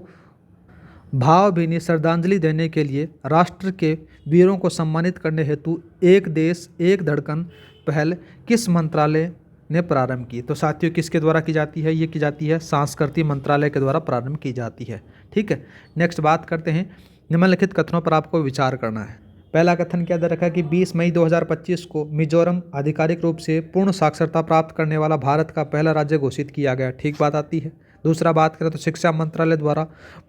भावभीनी श्रद्धांजलि देने के लिए राष्ट्र के वीरों को सम्मानित करने हेतु एक देश एक धड़कन पहल किस मंत्रालय ने प्रारंभ की? तो साथियों किसके द्वारा की जाती है? ये की जाती है सांस्कृतिक मंत्रालय के द्वारा प्रारंभ की जाती है। ठीक है, नेक्स्ट बात करते हैं, निम्नलिखित कथनों पर आपको विचार करना है। पहला कथन क्या दे रखा है कि 20 मई 2025 को मिजोरम आधिकारिक रूप से पूर्ण साक्षरता प्राप्त करने वाला भारत का पहला राज्य घोषित किया गया, ठीक बात आती है। दूसरा बात करें तो शिक्षा मंत्रालय द्वारा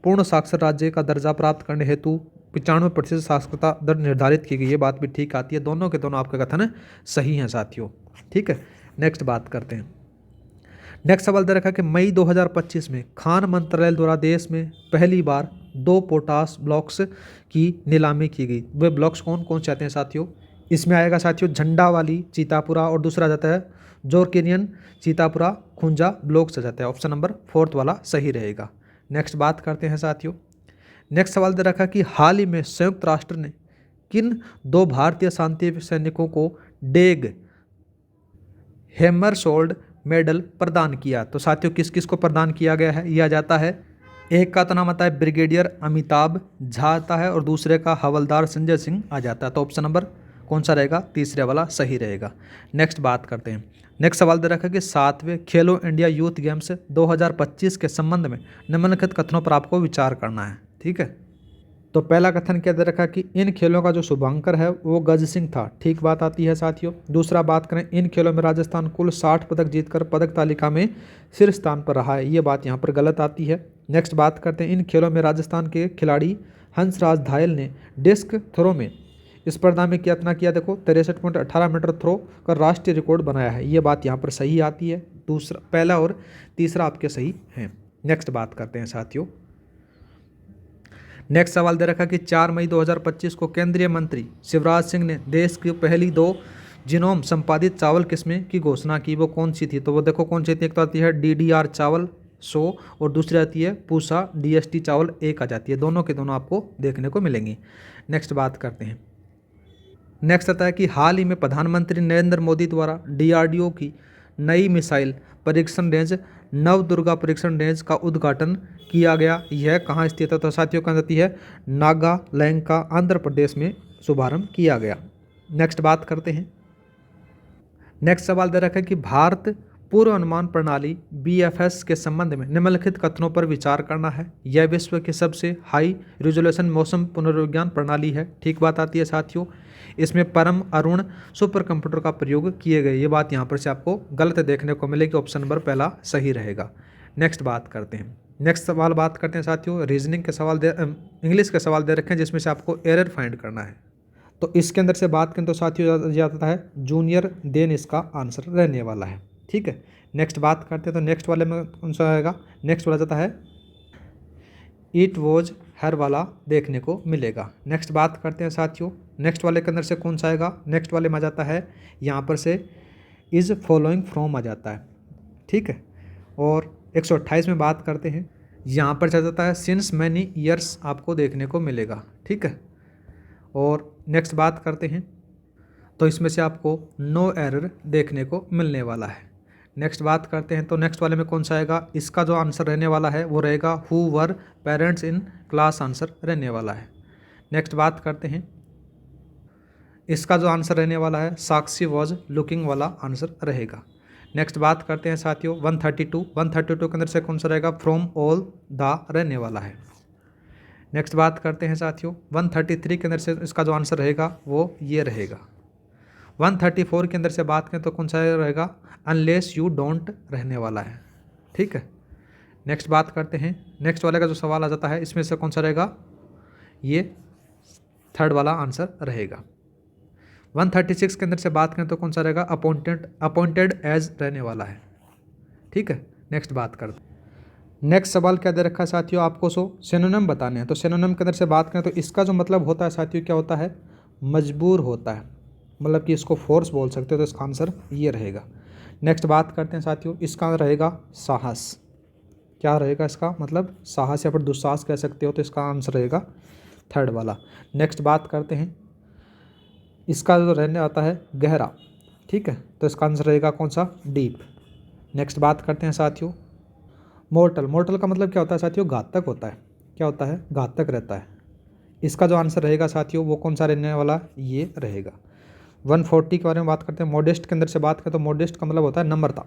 पूर्ण साक्षर राज्य का दर्जा प्राप्त करने हेतु 95% साक्षरता दर निर्धारित की गई, ये बात भी ठीक आती है। दोनों के दोनों आपके कथन सही हैं साथियों। ठीक है, नेक्स्ट बात करते हैं, नेक्स्ट सवाल दे रखा है कि मई 2025 में खान मंत्रालय द्वारा देश में पहली बार 2 पोटास ब्लॉक्स की नीलामी की गई। वे ब्लॉक्स कौन कौन चाहते हैं साथियों? इसमें आएगा साथियों झंडावाली चीतापुरा और दूसरा जाता है जोरकिनियन चीतापुरा खुंजा ब्लॉक्स आ जाता है, ऑप्शन नंबर 4 वाला सही रहेगा। नेक्स्ट बात करते हैं साथियों, नेक्स्ट सवाल दे रखा है कि हाल ही में संयुक्त राष्ट्र ने किन 2 भारतीय शांति सैनिकों को डेग हैमरशोल्ड मेडल प्रदान किया? तो साथियों किस किस को प्रदान किया गया है? यह आ जाता है, एक का तो नाम आता है ब्रिगेडियर अमिताभ झा आता है और दूसरे का हवलदार संजय सिंह आ जाता है। तो ऑप्शन नंबर कौन सा रहेगा? तीसरे वाला सही रहेगा। नेक्स्ट बात करते हैं, नेक्स्ट सवाल दे रखा है कि 7वें खेलो इंडिया यूथ गेम्स 2025 के संबंध में निम्नलिखित कथनों पर आपको विचार करना है। ठीक है, तो पहला कथन क्या दे रखा कि इन खेलों का जो शुभांकर है वो गज सिंह था, ठीक बात आती है साथियों। दूसरा बात करें, इन खेलों में राजस्थान कुल 60 पदक जीतकर पदक तालिका में शीर्ष स्थान पर रहा है, ये बात यहाँ पर गलत आती है। नेक्स्ट बात करते हैं, इन खेलों में राजस्थान के खिलाड़ी हंसराज धायल ने डिस्क थ्रो में स्पर्धा में कितना किया, देखो 63.18 मीटर थ्रो का राष्ट्रीय रिकॉर्ड बनाया है, ये बात यहाँ पर सही आती है। दूसरा, पहला और तीसरा आपके सही हैं। नेक्स्ट बात करते हैं साथियों, नेक्स्ट सवाल दे रखा कि 4 मई 2025 को केंद्रीय मंत्री शिवराज सिंह ने देश की पहली 2 जीनोम संपादित चावल किस्में की घोषणा की, वो कौन सी थी, तो वो देखो कौन सी थी। एक तो आती है DDR चावल 100 और दूसरी आती है पूसा DST चावल 1 आ जाती है, दोनों के दोनों आपको देखने को मिलेंगी। नेक्स्ट बात करते हैं, नेक्स्ट आता है कि हाल ही में प्रधानमंत्री नरेंद्र मोदी द्वारा DRDO की नई मिसाइल परीक्षण रेंज नवदुर्गा परीक्षण रेंज का उद्घाटन किया गया, यह कहाँ स्थित है, तो साथियों कहाँ जाती है, नागालैंड का आंध्र प्रदेश में शुभारंभ किया गया। नेक्स्ट बात करते हैं, नेक्स्ट सवाल दे रखा है कि भारत पूर्व अनुमान प्रणाली BFS के संबंध में निम्नलिखित कथनों पर विचार करना है, यह विश्व की सबसे हाई रिजोल्यूशन मौसम पुनर्विज्ञान प्रणाली है, ठीक बात आती है साथियों। इसमें परम अरुण सुपर कंप्यूटर का प्रयोग किए गए, ये बात यहाँ पर से आपको गलत देखने को मिलेगी, ऑप्शन नंबर पहला सही रहेगा। नेक्स्ट बात करते हैं, नेक्स्ट सवाल बात करते हैं साथियों, रीजनिंग के सवाल इंग्लिश के सवाल दे रखे हैं जिसमें से आपको एरर फाइंड करना है। तो इसके अंदर से बात करें तो साथियों जाता है जूनियर, देन इसका आंसर रहने वाला है, ठीक है। नेक्स्ट बात करते हैं, तो नेक्स्ट वाले में कौन सा आएगा, नेक्स्ट वाला जाता है इट वॉज हर वाला देखने को मिलेगा। नेक्स्ट बात करते हैं साथियों, नेक्स्ट वाले के अंदर से कौन सा आएगा, नेक्स्ट वाले में आ जाता है यहाँ पर से इज़ फॉलोइंग फ्रॉम आ जाता है, ठीक है। और 128 में बात करते हैं, यहाँ पर चल जाता है सिंस मैनी ईयर्स आपको देखने को मिलेगा, ठीक है। और नेक्स्ट बात करते हैं, तो इसमें से आपको नो एरर देखने को मिलने वाला है। नेक्स्ट बात करते हैं, तो नेक्स्ट वाले में कौन सा आएगा, इसका जो आंसर रहने वाला है वो रहेगा who were parents in class, answer रहने वाला है। नेक्स्ट बात करते हैं, इसका जो आंसर रहने वाला है साक्षी वॉज लुकिंग वाला आंसर रहेगा। नेक्स्ट बात करते हैं साथियों 132 के अंदर से कौन सा रहेगा, फ्रॉम ऑल द रहने वाला है। नेक्स्ट बात करते हैं साथियों 133 के अंदर से इसका जो आंसर रहेगा वो ये रहेगा। 134 के अंदर से बात करें तो कौन सा रहेगा, अनलेस यू डोंट रहने वाला है, ठीक है। नेक्स्ट बात करते हैं, नेक्स्ट वाले का जो सवाल आ जाता है इसमें से कौन सा रहेगा, ये थर्ड वाला आंसर रहेगा। 136 के अंदर से बात करें तो कौन सा रहेगा, अपॉइंटेड एज रहने वाला है, ठीक है। नेक्स्ट बात करते हैं, नेक्स्ट सवाल क्या दे रखा है साथियों, आपको सिनोनिम बताने हैं। तो सिनोनिम के अंदर से बात करें तो इसका जो मतलब होता है साथियों क्या होता है, मजबूर होता है, मतलब कि इसको फोर्स बोल सकते हो, तो इसका आंसर ये रहेगा। नेक्स्ट बात करते हैं साथियों, इसका रहेगा साहस, क्या रहेगा इसका मतलब, साहस या फिर दुस्साहस कह सकते हो, तो इसका आंसर रहेगा थर्ड वाला। नेक्स्ट बात करते हैं, इसका जो रहने आता है गहरा, ठीक है, तो इसका आंसर रहेगा कौन सा, डीप। नेक्स्ट बात करते हैं साथियों मोर्टल का मतलब क्या होता है साथियों, घातक होता है, क्या होता है, घातक रहता है। इसका जो आंसर रहेगा साथियों वो कौन सा रहने वाला, ये रहेगा। 140 के बारे में बात करते हैं, मॉडेस्ट के अंदर से बात करें तो मॉडेस्ट का मतलब होता है नम्रता,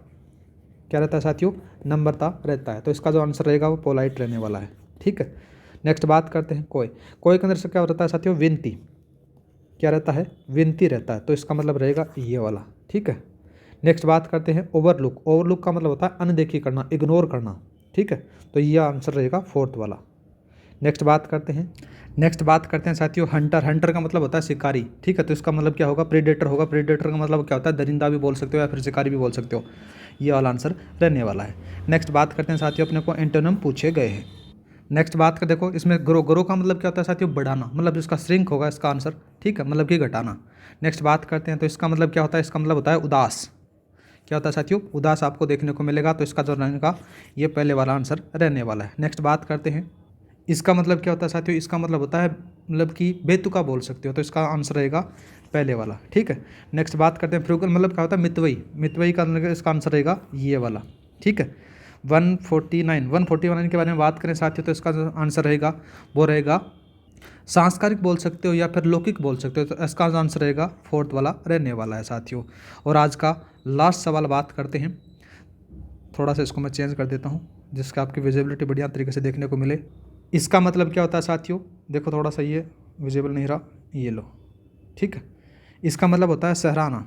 क्या रहता है साथियों, नम्रता रहता है, तो इसका जो आंसर रहेगा वो पोलाइट रहने वाला है, ठीक है। नेक्स्ट बात करते हैं कोई के अंदर से क्या रहता है साथियों, विनती, क्या रहता है, विनती रहता है, तो इसका मतलब रहेगा ये वाला, ठीक है। नेक्स्ट बात करते हैं ओवरलुक का मतलब होता है अनदेखी करना, इग्नोर करना, ठीक है, तो ये आंसर रहेगा फोर्थ वाला। नेक्स्ट बात करते हैं साथियों हंटर का मतलब होता है शिकारी, ठीक है, तो इसका मतलब क्या होगा, प्रेडेटर होगा। प्रेडेटर का मतलब क्या होता है, दरिंदा भी बोल सकते हो या फिर शिकारी भी बोल सकते हो, ये वाला आंसर रहने वाला है। नेक्स्ट बात करते हैं साथियों, अपने को एंटोनिम पूछे गए हैं। नेक्स्ट बात कर देखो, इसमें ग्रो का मतलब क्या होता है साथियों, बढ़ाना, मतलब इसका श्रिंक होगा इसका आंसर, ठीक है, मतलब कि घटाना। नेक्स्ट बात करते हैं, तो इसका मतलब क्या होता है, इसका मतलब होता है उदास, क्या होता है साथियों, उदास आपको देखने को मिलेगा, तो इसका जो रहेगा ये पहले वाला आंसर रहने वाला है। नेक्स्ट बात करते हैं, इसका मतलब क्या होता है साथियों, इसका मतलब होता है मतलब कि बेतुका बोल सकते हो, तो इसका आंसर रहेगा पहले वाला, ठीक है। नेक्स्ट बात करते हैं फ्रूगल मतलब क्या होता है, मितवई का इसका आंसर रहेगा ये वाला, ठीक है। 149 के बारे में बात करें साथियों, तो इसका जो आंसर रहेगा वो रहेगा सांस्कृतिक बोल सकते हो या फिर लौकिक बोल सकते हो, तो इसका आंसर रहेगा फोर्थ वाला रहने वाला है साथियों। और आज का लास्ट सवाल बात करते हैं, थोड़ा सा इसको मैं चेंज कर देता हूँ जिसका आपकी विजिबिलिटी बढ़िया तरीके से देखने को मिले। इसका मतलब क्या होता है साथियों, देखो थोड़ा सा ये विजिबल नहीं रहा, ये लो, ठीक है। इसका मतलब होता है सराहना।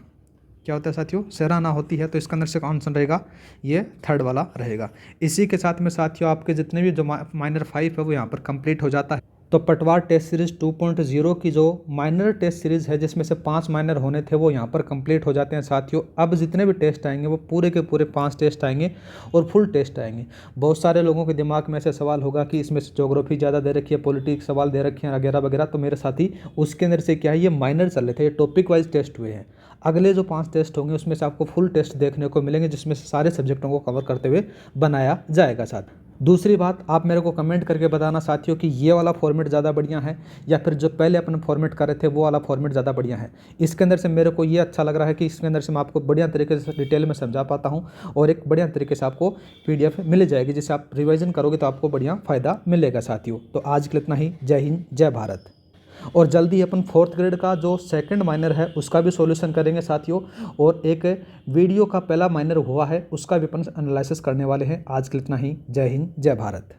क्या होता है साथियों, सराहना होती है, तो इसके अंदर से कौन सा रहेगा, ये थर्ड वाला रहेगा। इसी के साथ में साथियों आपके जितने भी जो माइनर 5 है वो यहाँ पर कंप्लीट हो जाता है। तो पटवार टेस्ट सीरीज़ 2.0 की जो माइनर टेस्ट सीरीज़ है जिसमें से 5 माइनर होने थे वो यहाँ पर कंप्लीट हो जाते हैं साथियों। अब जितने भी टेस्ट आएंगे वो पूरे के पूरे 5 टेस्ट आएंगे और फुल टेस्ट आएंगे। बहुत सारे लोगों के दिमाग में ऐसे सवाल होगा कि इसमें से ज्योग्राफी ज़्यादा दे रखी है, पॉलिटिक्स सवाल दे रखे हैं वगैरह वगैरह, तो मेरे साथी उसके अंदर से क्या है, ये माइनर चल रहे थे, ये टॉपिक वाइज टेस्ट हुए हैं। अगले जो 5 टेस्ट होंगे उसमें से आपको फुल टेस्ट देखने को मिलेंगे जिसमें से सारे सब्जेक्टों को कवर करते हुए बनाया जाएगा साथ। दूसरी बात, आप मेरे को कमेंट करके बताना साथियों कि ये वाला फॉर्मेट ज़्यादा बढ़िया है या फिर जो पहले अपन फॉर्मेट कर रहे थे वो वाला फॉर्मेट ज़्यादा बढ़िया है। इसके अंदर से मेरे को ये अच्छा लग रहा है कि इसके अंदर से मैं आपको बढ़िया तरीके से डिटेल में समझा पाता हूँ और एक बढ़िया तरीके से आपको PDF मिल जाएगी जिससे आप रिवाइजन करोगे तो आपको बढ़िया फ़ायदा मिलेगा साथियों। तो आज के लिए इतना ही। जय हिंद, जय भारत। और जल्दी अपन 4th ग्रेड का जो सेकंड माइनर है उसका भी सॉल्यूशन करेंगे साथियों, और एक वीडियो का पहला माइनर हुआ है उसका भी अपन एनालिसिस करने वाले हैं। आज के लिए इतना ही। जय हिंद, जय भारत।